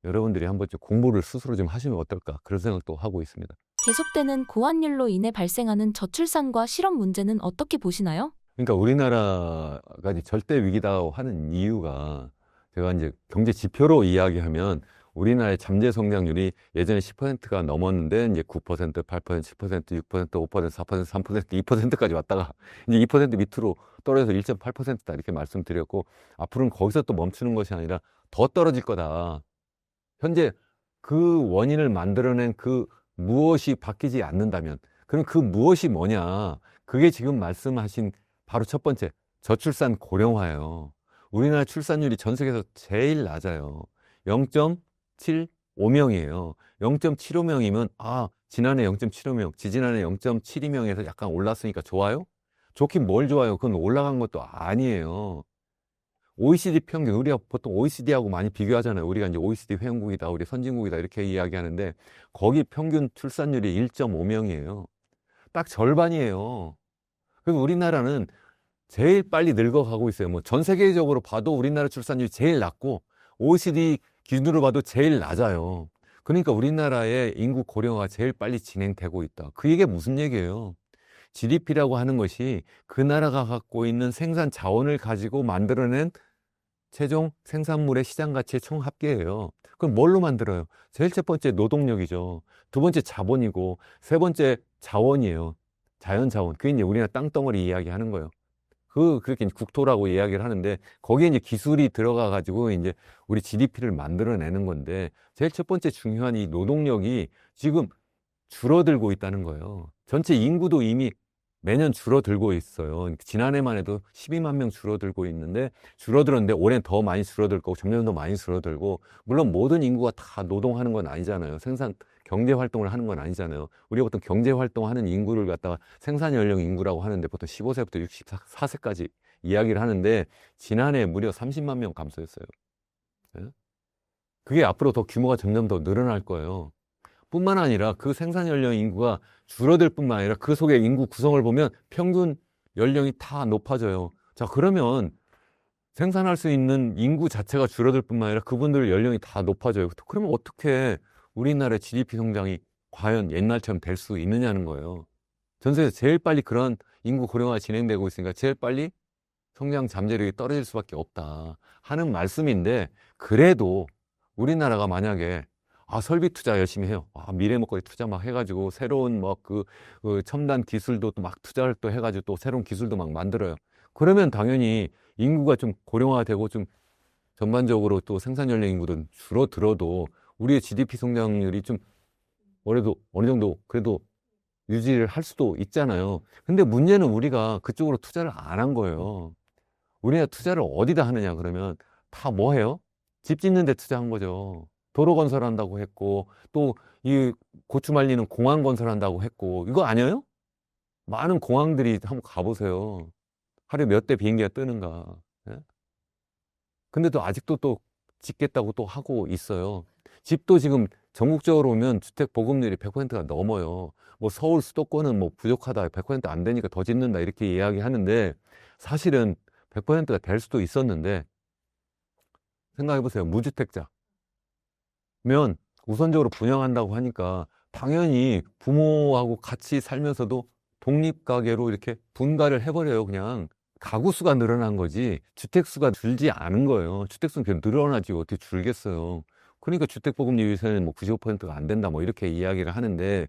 여러분들이 한번 좀 공부를 스스로 좀 하시면 어떨까 그런 생각도 하고 있습니다. 계속되는 고환율로 인해 발생하는 저출산과 실업 문제는 어떻게 보시나요? 그러니까 우리나라가 이제 절대 위기다고 하는 이유가 제가 이제 경제 지표로 이야기하면 우리나라의 잠재 성장률이 예전에 10%가 넘었는데 이제 9%, 8%, 10%, 6%, 5%, 4%, 3%, 2%까지 왔다가 이제 2% 밑으로 떨어져서 1.8%다 이렇게 말씀드렸고 앞으로는 거기서 또 멈추는 것이 아니라 더 떨어질 거다. 현재 그 원인을 만들어낸 그 무엇이 바뀌지 않는다면 그럼 그 무엇이 뭐냐? 그게 지금 말씀하신 바로 첫 번째 저출산 고령화예요. 우리나라 출산율이 전 세계에서 제일 낮아요. 0.75명이에요. 0.75명이면 지난해 0.75명, 지지난해 0.72명에서 약간 올랐으니까 좋아요? 좋긴 뭘 좋아요? 그건 올라간 것도 아니에요. OECD 평균, 우리가 보통 OECD하고 많이 비교하잖아요. 우리가 이제 OECD 회원국이다, 우리 선진국이다, 이렇게 이야기하는데, 거기 평균 출산율이 1.5명이에요. 딱 절반이에요. 그리고 우리나라는 제일 빨리 늙어가고 있어요. 뭐 전 세계적으로 봐도 우리나라 출산율이 제일 낮고, OECD 기준으로 봐도 제일 낮아요. 그러니까 우리나라의 인구 고령화가 제일 빨리 진행되고 있다. 그 얘기가 무슨 얘기예요? GDP라고 하는 것이 그 나라가 갖고 있는 생산 자원을 가지고 만들어낸 최종 생산물의 시장 가치의 총 합계예요. 그럼 뭘로 만들어요? 제일 첫 번째 노동력이죠. 두 번째 자본이고, 세 번째 자원이에요. 자연 자원. 그게 이제 우리나라 땅덩어리 이야기하는 거예요. 그렇게 이제 국토라고 이야기를 하는데, 거기에 이제 기술이 들어가 가지고 이제 우리 GDP를 만들어내는 건데, 제일 첫 번째 중요한 이 노동력이 지금 줄어들고 있다는 거예요. 전체 인구도 이미 매년 줄어들고 있어요. 지난해만 해도 12만 명 줄어들고 있는데, 줄어들었는데 올해는 더 많이 줄어들 거고 점점 더 많이 줄어들고, 물론 모든 인구가 다 노동하는 건 아니잖아요. 경제 활동을 하는 건 아니잖아요. 우리가 보통 경제 활동하는 인구를 갖다가 생산 연령 인구라고 하는데, 보통 15세부터 64세까지 이야기를 하는데, 지난해 무려 30만 명 감소했어요. 예? 그게 앞으로 더 규모가 점점 더 늘어날 거예요. 뿐만 아니라 그 생산 연령 인구가 줄어들 뿐만 아니라 그 속에 인구 구성을 보면 평균 연령이 다 높아져요. 자, 그러면 생산할 수 있는 인구 자체가 줄어들 뿐만 아니라 그분들 연령이 다 높아져요. 그러면 어떻게 우리나라의 GDP 성장이 과연 옛날처럼 될 수 있느냐는 거예요. 전 세계에서 제일 빨리 그런 인구 고령화가 진행되고 있으니까 제일 빨리 성장 잠재력이 떨어질 수밖에 없다 하는 말씀인데, 그래도 우리나라가 만약에 설비 투자 열심히 해요. 미래 먹거리 투자 막 해가지고 새로운 그 첨단 기술도 또 막 투자를 또 해가지고 또 새로운 기술도 막 만들어요. 그러면 당연히 인구가 좀 고령화되고 좀 전반적으로 또 생산 연령 인구도 줄어들어도 우리의 GDP 성장률이 좀 올해도 어느 정도 그래도 유지를 할 수도 있잖아요. 근데 문제는 우리가 그쪽으로 투자를 안 한 거예요. 우리가 투자를 어디다 하느냐 그러면 다 뭐 해요? 집 짓는 데 투자한 거죠. 도로 건설한다고 했고, 또 이 고추 말리는 공항 건설한다고 했고, 이거 아니에요? 많은 공항들이 한번 가보세요. 하루에 몇 대 비행기가 뜨는가. 예? 근데 또 아직도 또 짓겠다고 또 하고 있어요. 집도 지금 전국적으로 보면 주택 보급률이 100%가 넘어요. 뭐 서울 수도권은 뭐 부족하다, 100%안 되니까 더 짓는다 이렇게 이야기하는데, 사실은 100%가 될 수도 있었는데, 생각해 보세요. 무주택자면 우선적으로 분양한다고 하니까 당연히 부모하고 같이 살면서도 독립가계로 이렇게 분가를 해버려요. 그냥 가구 수가 늘어난 거지 주택 수가 줄지 않은 거예요. 주택 수는 계속 늘어나지 어떻게 줄겠어요. 그러니까 주택 보급률 요새는 뭐 95%가 안 된다 뭐 이렇게 이야기를 하는데,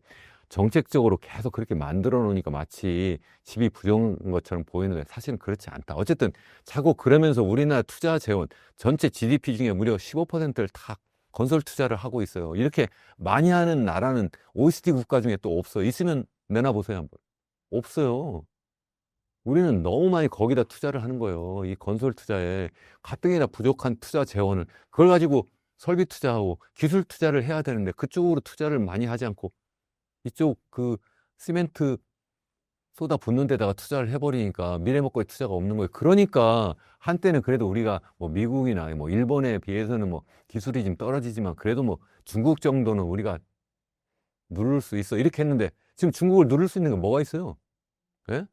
정책적으로 계속 그렇게 만들어 놓으니까 마치 집이 부족한 것처럼 보이는데 사실은 그렇지 않다. 어쨌든 자꾸 그러면서 우리나라 투자 재원 전체 GDP 중에 무려 15%를 다 건설 투자를 하고 있어요. 이렇게 많이 하는 나라는 OECD 국가 중에 또 없어요. 있으면 내놔보세요 한번. 없어요. 우리는 너무 많이 거기다 투자를 하는 거예요. 이 건설 투자에 가뜩이나 부족한 투자 재원을 그걸 가지고 설비 투자하고 기술 투자를 해야 되는데, 그쪽으로 투자를 많이 하지 않고 이쪽 그 시멘트 쏟아 붓는 데다가 투자를 해버리니까 미래 먹거리 투자가 없는 거예요. 그러니까 한때는 그래도 우리가 뭐 미국이나 뭐 일본에 비해서는 뭐 기술이 좀 떨어지지만 그래도 뭐 중국 정도는 우리가 누를 수 있어 이렇게 했는데, 지금 중국을 누를 수 있는 게 뭐가 있어요? 예?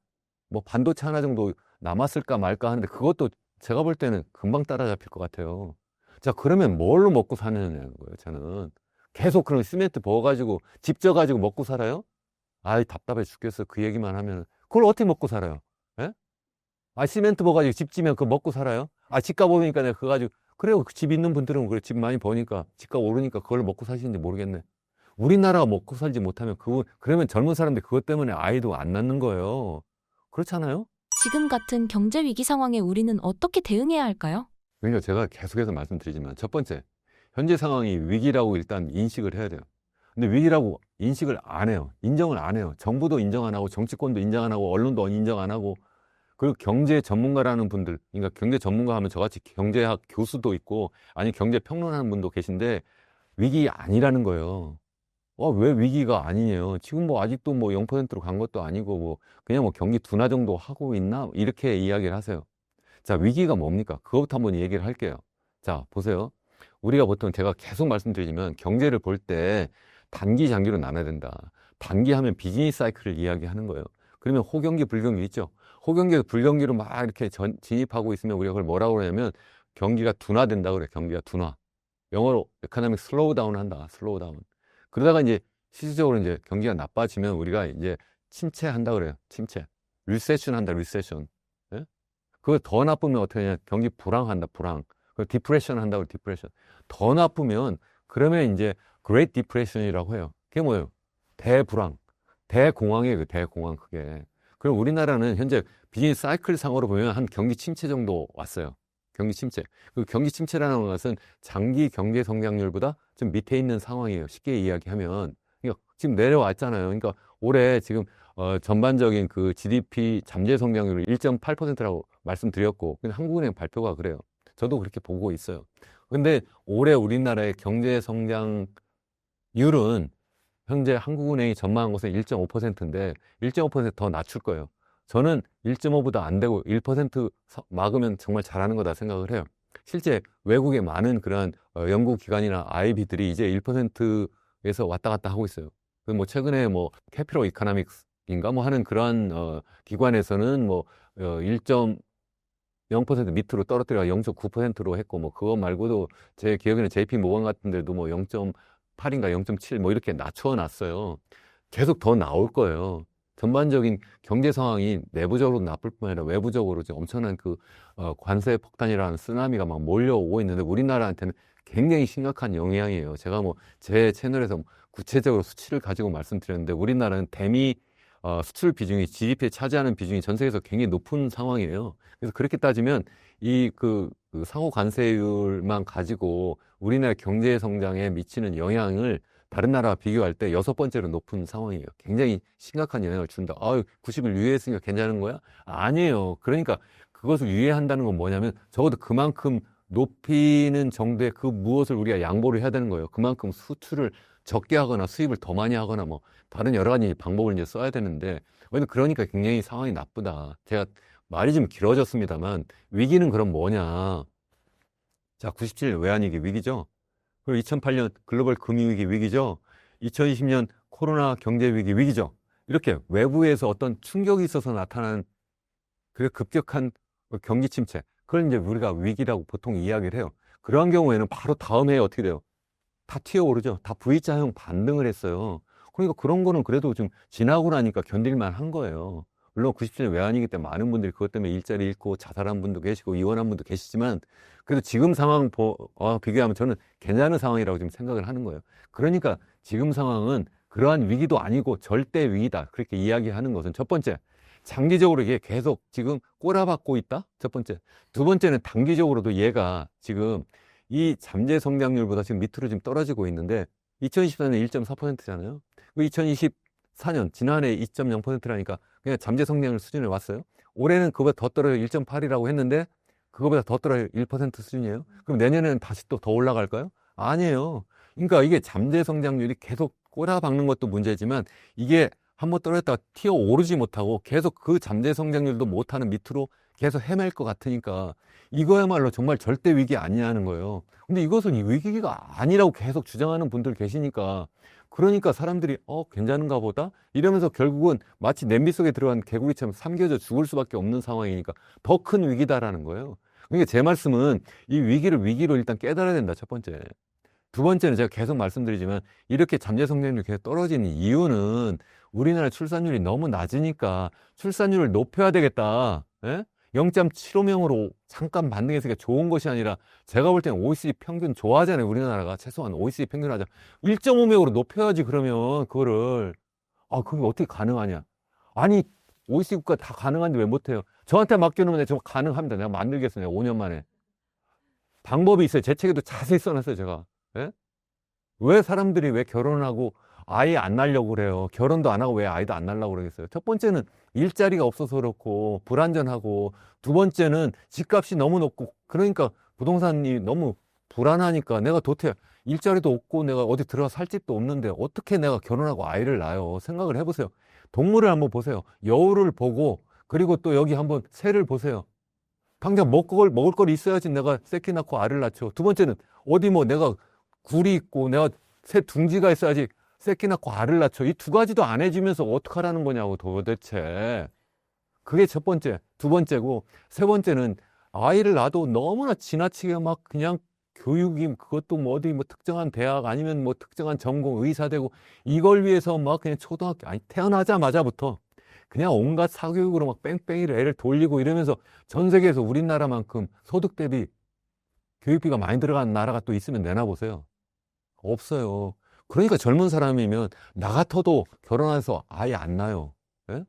뭐 반도체 하나 정도 남았을까 말까 하는데, 그것도 제가 볼 때는 금방 따라잡힐 것 같아요. 자, 그러면 뭘로 먹고 사느냐는 거예요. 저는 계속 그런 시멘트 부어가지고 집 져가지고 먹고 살아요? 아이 답답해 죽겠어. 그 얘기만 하면 그걸 어떻게 먹고 살아요? 예? 시멘트 부어가지고 집 지면 그거 먹고 살아요? 집값 오르니까 내가 그거 가지고 그래요. 그 집 있는 분들은 그래, 집 많이 버니까 집값 오르니까 그걸 먹고 사시는지 모르겠네. 우리나라가 먹고 살지 못하면 그러면 젊은 사람들 그것 때문에 아이도 안 낳는 거예요. 그렇잖아요? 지금 같은 경제 위기 상황에 우리는 어떻게 대응해야 할까요? 그러니까 제가 계속해서 말씀드리지만, 첫 번째, 현재 상황이 위기라고 일단 인식을 해야 돼요. 근데 위기라고 인식을 안 해요. 인정을 안 해요. 정부도 인정 안 하고, 정치권도 인정 안 하고, 언론도 인정 안 하고, 그리고 경제 전문가라는 분들, 그러니까 경제 전문가 하면 저같이 경제학 교수도 있고, 아니 경제 평론하는 분도 계신데, 위기 아니라는 거예요. 왜 위기가 아니에요? 지금 뭐 아직도 뭐 0%로 간 것도 아니고, 뭐 그냥 뭐 경기 둔화 정도 하고 있나? 이렇게 이야기를 하세요. 자, 위기가 뭡니까? 그거부터 한번 얘기를 할게요. 자, 보세요. 우리가 보통 제가 계속 말씀드리지만 경제를 볼 때 단기, 장기로 나눠야 된다. 단기 하면 비즈니스 사이클을 이야기하는 거예요. 그러면 호경기, 불경기 있죠. 호경기, 불경기로 막 이렇게 진입하고 있으면 우리가 그걸 뭐라고 그러냐면 경기가 둔화된다 그래. 경기가 둔화. 영어로 에코노믹 슬로우 다운 한다. 슬로우 다운. 그러다가 이제 실질적으로 이제 경기가 나빠지면 우리가 이제 침체한다 그래요. 침체. 리세션 한다. 리세션. 예? 그거 더 나쁘면 어떻게 하냐? 경기 불황한다. 불황. 그 디프레션 한다고 디프레션. 더 나쁘면 그러면 이제 그레이트 디프레션이라고 해요. 그게 뭐예요? 대불황. 대공황이에요. 그 대공황 그게. 그럼 우리나라는 현재 비즈니스 사이클 상으로 보면 한 경기 침체 정도 왔어요. 경기 침체. 그 경기 침체라는 것은 장기 경제 성장률보다 좀 밑에 있는 상황이에요. 쉽게 이야기하면. 그러니까 지금 내려왔잖아요. 그러니까 올해 지금 전반적인 그 GDP 잠재 성장률이 1.8%라고 말씀드렸고, 한국은행 발표가 그래요. 저도 그렇게 보고 있어요. 근데 올해 우리나라의 경제 성장률은 현재 한국은행이 전망한 것은 1.5%인데 1.5%더 낮출 거예요. 저는 1.5보다 안 되고 1% 막으면 정말 잘하는 거다 생각을 해요. 실제 외국의 많은 그러한 연구기관이나 IB들이 이제 1%에서 왔다 갔다 하고 있어요. 뭐 최근에 뭐 캐피럴 이코노믹스인가 뭐 하는 그러한 기관에서는 뭐 1.0% 밑으로 떨어뜨려 0.9%로 했고, 뭐 그거 말고도 제 기억에는 JP 모건 같은 데도 뭐 0.8인가 0.7 뭐 이렇게 낮춰 놨어요. 계속 더 나올 거예요. 전반적인 경제 상황이 내부적으로 나쁠 뿐 아니라 외부적으로 지금 엄청난 그 관세 폭탄이라는 쓰나미가 막 몰려오고 있는데 우리나라한테는 굉장히 심각한 영향이에요. 제가 뭐 제 채널에서 구체적으로 수치를 가지고 말씀드렸는데 우리나라는 대미 수출 비중이 GDP에 차지하는 비중이 전 세계에서 굉장히 높은 상황이에요. 그래서 그렇게 따지면 그 상호 관세율만 가지고 우리나라 경제 성장에 미치는 영향을 다른 나라와 비교할 때 6번째로 높은 상황이에요. 굉장히 심각한 영향을 준다. 90을 유예했으니까 괜찮은 거야? 아니에요. 그러니까 그것을 유예한다는 건 뭐냐면 적어도 그만큼 높이는 정도의 그 무엇을 우리가 양보를 해야 되는 거예요. 그만큼 수출을 적게 하거나 수입을 더 많이 하거나 뭐 다른 여러 가지 방법을 이제 써야 되는데, 그러니까 굉장히 상황이 나쁘다. 제가 말이 좀 길어졌습니다만 위기는 그럼 뭐냐? 자, 97년 외환위기 위기죠. 그리고 2008년 글로벌 금융위기 위기죠. 2020년 코로나 경제위기 위기죠. 이렇게 외부에서 어떤 충격이 있어서 나타난 그 급격한 경기 침체, 그걸 이제 우리가 위기라고 보통 이야기를 해요. 그러한 경우에는 바로 다음 해에 어떻게 돼요? 다 튀어오르죠. 다 V자형 반등을 했어요. 그러니까 그런 거는 그래도 좀 지나고 나니까 견딜만 한 거예요. 물론 97년 외환위기 때 많은 분들이 그것 때문에 일자리 잃고 자살한 분도 계시고 이혼한 분도 계시지만 그래도 지금 상황 비교하면 저는 괜찮은 상황이라고 지금 생각을 하는 거예요. 그러니까 지금 상황은 그러한 위기도 아니고 절대 위기다. 그렇게 이야기하는 것은 첫 번째, 장기적으로 이게 계속 지금 꼬라박고 있다. 첫 번째. 두 번째는 단기적으로도 얘가 지금 이 잠재 성장률보다 지금 밑으로 지금 떨어지고 있는데 2024년 1.4%잖아요. 그 2024년 지난해 2.0%라니까 그냥 잠재 성장률 수준에 왔어요. 올해는 그보다 더 떨어져 1.8이라고 했는데 그거보다 더 떨어져 1% 수준이에요. 그럼 내년에는 다시 또 더 올라갈까요? 아니에요. 그러니까 이게 잠재 성장률이 계속 꼬라박는 것도 문제지만 이게 한번 떨어졌다가 튀어 오르지 못하고 계속 그 잠재 성장률도 못하는 밑으로 계속 헤맬 것 같으니까 이거야말로 정말 절대 위기 아니냐는 거예요. 근데 이것은 이 위기가 아니라고 계속 주장하는 분들 계시니까 그러니까 사람들이 괜찮은가 보다 이러면서 결국은 마치 냄비 속에 들어간 개구리처럼 삼겨져 죽을 수밖에 없는 상황이니까 더 큰 위기다라는 거예요. 그러니까 제 말씀은 이 위기로 일단 깨달아야 된다. 첫 번째. 두 번째는 제가 계속 말씀드리지만 이렇게 잠재 성장률이 계속 떨어지는 이유는 우리나라 출산율이 너무 낮으니까 출산율을 높여야 되겠다. 0.75명으로 잠깐 반등했으니까 좋은 것이 아니라 제가 볼 때는 OECD 평균 좋아하잖아요. 우리나라가 최소한 OECD 평균 하자. 1.5명으로 높여야지. 그러면 그거를 그게 어떻게 가능하냐? 아니 OECD 국가 다 가능한데 왜 못해요? 저한테 맡겨놓으면 저 가능합니다. 내가 만들겠습니다. 5년 만에. 방법이 있어요. 제 책에도 자세히 써놨어요. 제가. 왜 사람들이 왜 결혼을 하고 아이 안 낳으려고 그래요? 결혼도 안 하고 왜 아이도 안 낳으려고 그러겠어요? 첫 번째는 일자리가 없어서 그렇고 불안전하고, 두 번째는 집값이 너무 높고 그러니까 부동산이 너무 불안하니까 내가 도대체 일자리도 없고 내가 어디 들어가 살 집도 없는데 어떻게 내가 결혼하고 아이를 낳아요? 생각을 해보세요. 동물을 한번 보세요. 여우를 보고 그리고 또 여기 한번 새를 보세요. 당장 먹을 걸 있어야지 내가 새끼 낳고 알을 낳죠. 두 번째는 어디 뭐 내가 굴이 있고 내가 새 둥지가 있어야지 새끼 낳고 알을 낳죠. 이 두 가지도 안 해주면서 어떡하라는 거냐고 도대체. 그게 첫 번째. 두 번째고, 세 번째는 아이를 낳아도 너무나 지나치게 막 그냥 교육이 그것도 뭐 어디 뭐 특정한 대학 아니면 뭐 특정한 전공 의사 되고 이걸 위해서 막 그냥 초등학교 아니 태어나자마자부터 그냥 온갖 사교육으로 막 뺑뺑이를 애를 돌리고 이러면서 전 세계에서 우리나라만큼 소득 대비 교육비가 많이 들어가는 나라가 또 있으면 내놔 보세요. 없어요. 그러니까 젊은 사람이면 나 같아도 결혼해서 아예 안 낳아요. 예?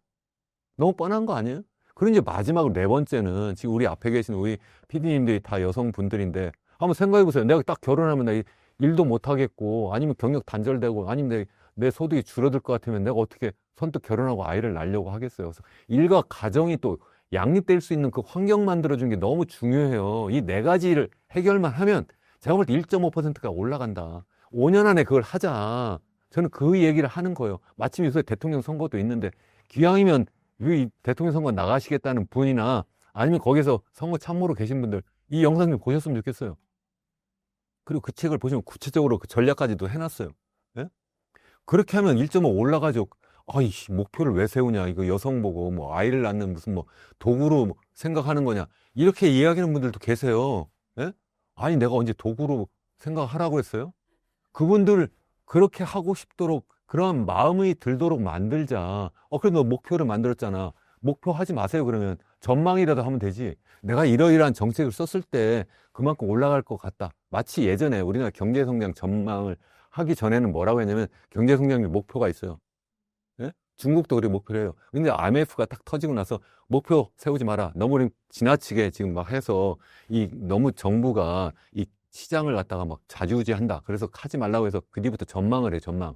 너무 뻔한 거 아니에요? 그리고 이제 마지막으로 네 번째는 지금 우리 앞에 계신 우리 PD님들이 다 여성분들인데 한번 생각해 보세요. 내가 딱 결혼하면 나 일도 못 하겠고 아니면 경력 단절되고 아니면 내 소득이 줄어들 것 같으면 내가 어떻게 선뜻 결혼하고 아이를 낳으려고 하겠어요. 그래서 일과 가정이 또 양립될 수 있는 그 환경 만들어주는 게 너무 중요해요. 이 네 가지를 해결만 하면 제가 볼 때 1.5%가 올라간다. 5년 안에 그걸 하자. 저는 그 얘기를 하는 거예요. 마침 요새 대통령 선거도 있는데 기왕이면 이 대통령 선거 나가시겠다는 분이나 아니면 거기서 선거 참모로 계신 분들 이 영상 좀 보셨으면 좋겠어요. 그리고 그 책을 보시면 구체적으로 그 전략까지도 해놨어요. 예? 그렇게 하면 1.5 올라가죠. 아이씨, 목표를 왜 세우냐. 이거 여성 보고 뭐 아이를 낳는 무슨 뭐 도구로 생각하는 거냐. 이렇게 이야기하는 분들도 계세요. 예? 아니, 내가 언제 도구로 생각하라고 했어요? 그분들 그렇게 하고 싶도록 그런 마음이 들도록 만들자. 그래도 너 목표를 만들었잖아. 목표 하지 마세요. 그러면 전망이라도 하면 되지. 내가 이러이러한 정책을 썼을 때 그만큼 올라갈 것 같다. 마치 예전에 우리나라 경제성장 전망을 하기 전에는 뭐라고 했냐면 경제성장률 목표가 있어요. 예? 중국도 그렇게 목표를 해요. 근데 IMF가 딱 터지고 나서 목표 세우지 마라. 너무 지나치게 지금 막 해서 너무 정부가 이 시장을 갖다가 막 좌지우지한다. 그래서 하지 말라고 해서 그 뒤부터 전망을 해, 전망.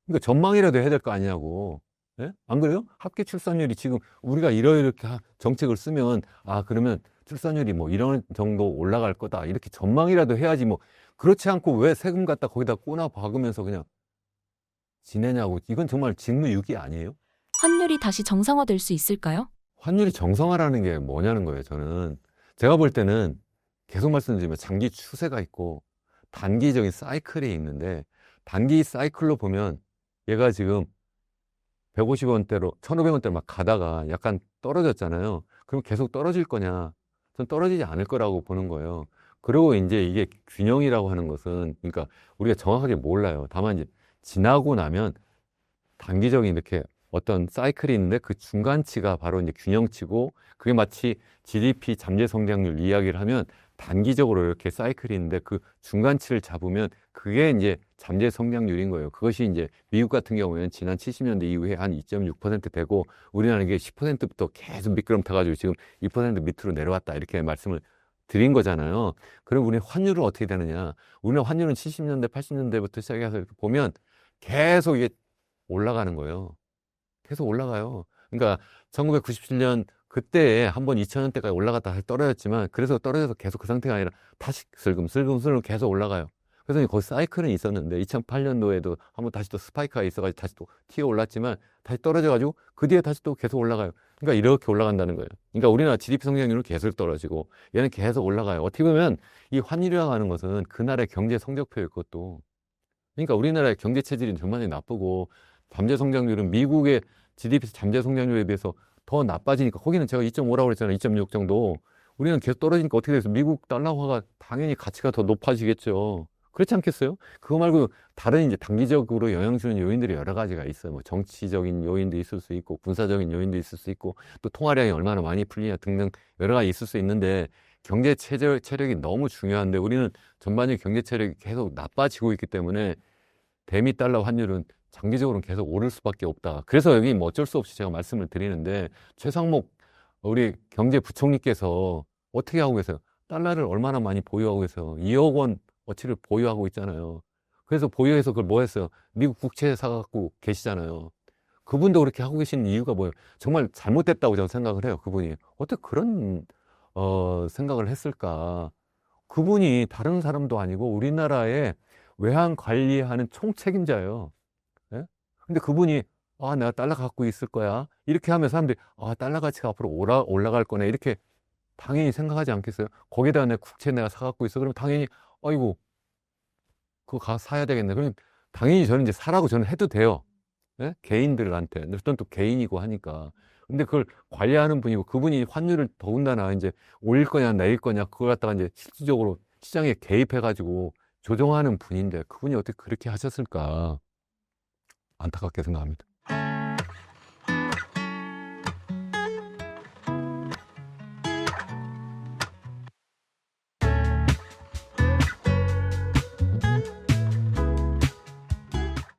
그러니까 전망이라도 해야 될 거 아니냐고. 예? 안 그래요? 합계 출산율이 지금 우리가 이렇게 정책을 쓰면 그러면 출산율이 뭐 이런 정도 올라갈 거다. 이렇게 전망이라도 해야지 뭐 그렇지 않고 왜 세금 갖다 거기다 꼬나 박으면서 그냥 지내냐고. 이건 정말 직무유기 아니에요? 환율이 다시 정상화될 수 있을까요? 환율이 정상화라는 게 뭐냐는 거예요. 저는 제가 볼 때는 계속 말씀드리면 장기 추세가 있고 단기적인 사이클이 있는데 단기 사이클로 보면 얘가 지금 150원대로 1,500원대로 막 가다가 약간 떨어졌잖아요. 그럼 계속 떨어질 거냐? 전 떨어지지 않을 거라고 보는 거예요. 그리고 이제 이게 균형이라고 하는 것은 그러니까 우리가 정확하게 몰라요. 다만 이제 지나고 나면 단기적인 이렇게 어떤 사이클이 있는데 그 중간치가 바로 이제 균형치고 그게 마치 GDP 잠재 성장률 이야기를 하면 단기적으로 이렇게 사이클이 있는데 그 중간치를 잡으면 그게 이제 잠재 성장률인 거예요. 그것이 이제 미국 같은 경우에는 지난 70년대 이후에 한 2.6% 되고 우리나라는 이게 10%부터 계속 미끄럼 타가지고 지금 2% 밑으로 내려왔다 이렇게 말씀을 드린 거잖아요. 그럼 우리 환율은 어떻게 되느냐? 우리나라 환율은 70년대, 80년대부터 시작해서 이렇게 보면 계속 이게 올라가는 거예요. 계속 올라가요. 그러니까 1997년 그때에 한번 2000원대까지 올라갔다 다시 떨어졌지만 그래서 떨어져서 계속 그 상태가 아니라 다시 슬금슬금 계속 올라가요. 그래서 거기 사이클은 있었는데 2008년도에도 한번 다시 또 스파이크가 있어가지고 다시 또 튀어 올랐지만 다시 떨어져가지고 그 뒤에 다시 또 계속 올라가요. 그러니까 이렇게 올라간다는 거예요. 그러니까 우리나라 GDP 성장률은 계속 떨어지고 얘는 계속 올라가요. 어떻게 보면 이 환율이라고 하는 것은 그날의 경제 성적표일 것도 그러니까 우리나라의 경제 체질이 전반적으로 나쁘고 잠재 성장률은 미국의 GDP 잠재 성장률에 비해서 더 나빠지니까 거기는 제가 2.5라고 그랬잖아요. 2.6 정도. 우리는 계속 떨어지니까 어떻게 돼서 미국 달러화가 당연히 가치가 더 높아지겠죠. 그렇지 않겠어요? 그거 말고 다른 이제 단기적으로 영향 주는 요인들이 여러 가지가 있어요. 뭐 정치적인 요인도 있을 수 있고 군사적인 요인도 있을 수 있고 또 통화량이 얼마나 많이 풀리냐 등등 여러 가지 있을 수 있는데 경제 체력이 너무 중요한데 우리는 전반적인 경제 체력이 계속 나빠지고 있기 때문에 대미 달러 환율은 장기적으로는 계속 오를 수밖에 없다. 그래서 여기 뭐 어쩔 수 없이 제가 말씀을 드리는데 최상목 우리 경제부총리께서 어떻게 하고 계세요? 달러를 얼마나 많이 보유하고 계세요? 2억 원 어치를 보유하고 있잖아요. 그래서 보유해서 그걸 뭐 했어요? 미국 국채 사갖고 계시잖아요. 그분도 그렇게 하고 계시는 이유가 뭐예요? 정말 잘못됐다고 저는 생각을 해요. 그분이 어떻게 그런 생각을 했을까? 그분이 다른 사람도 아니고 우리나라의 외환 관리하는 총책임자예요. 예? 근데 그분이 내가 달러 갖고 있을 거야. 이렇게 하면 사람들이 달러 가치가 앞으로 올라갈 거네. 이렇게 당연히 생각하지 않겠어요? 거기다가 내 국채 내가 사갖고 있어. 그러면 당연히, 아이고, 그거 사야 되겠네. 그러면 당연히 저는 이제 사라고 저는 해도 돼요. 예? 개인들한테. 근데 저는 또 개인이고 하니까. 근데 그걸 관리하는 분이고 그분이 환율을 더군다나 이제 올릴 거냐 내릴 거냐 그걸 갖다가 이제 실질적으로 시장에 개입해가지고 조정하는 분인데 그분이 어떻게 그렇게 하셨을까 안타깝게 생각합니다.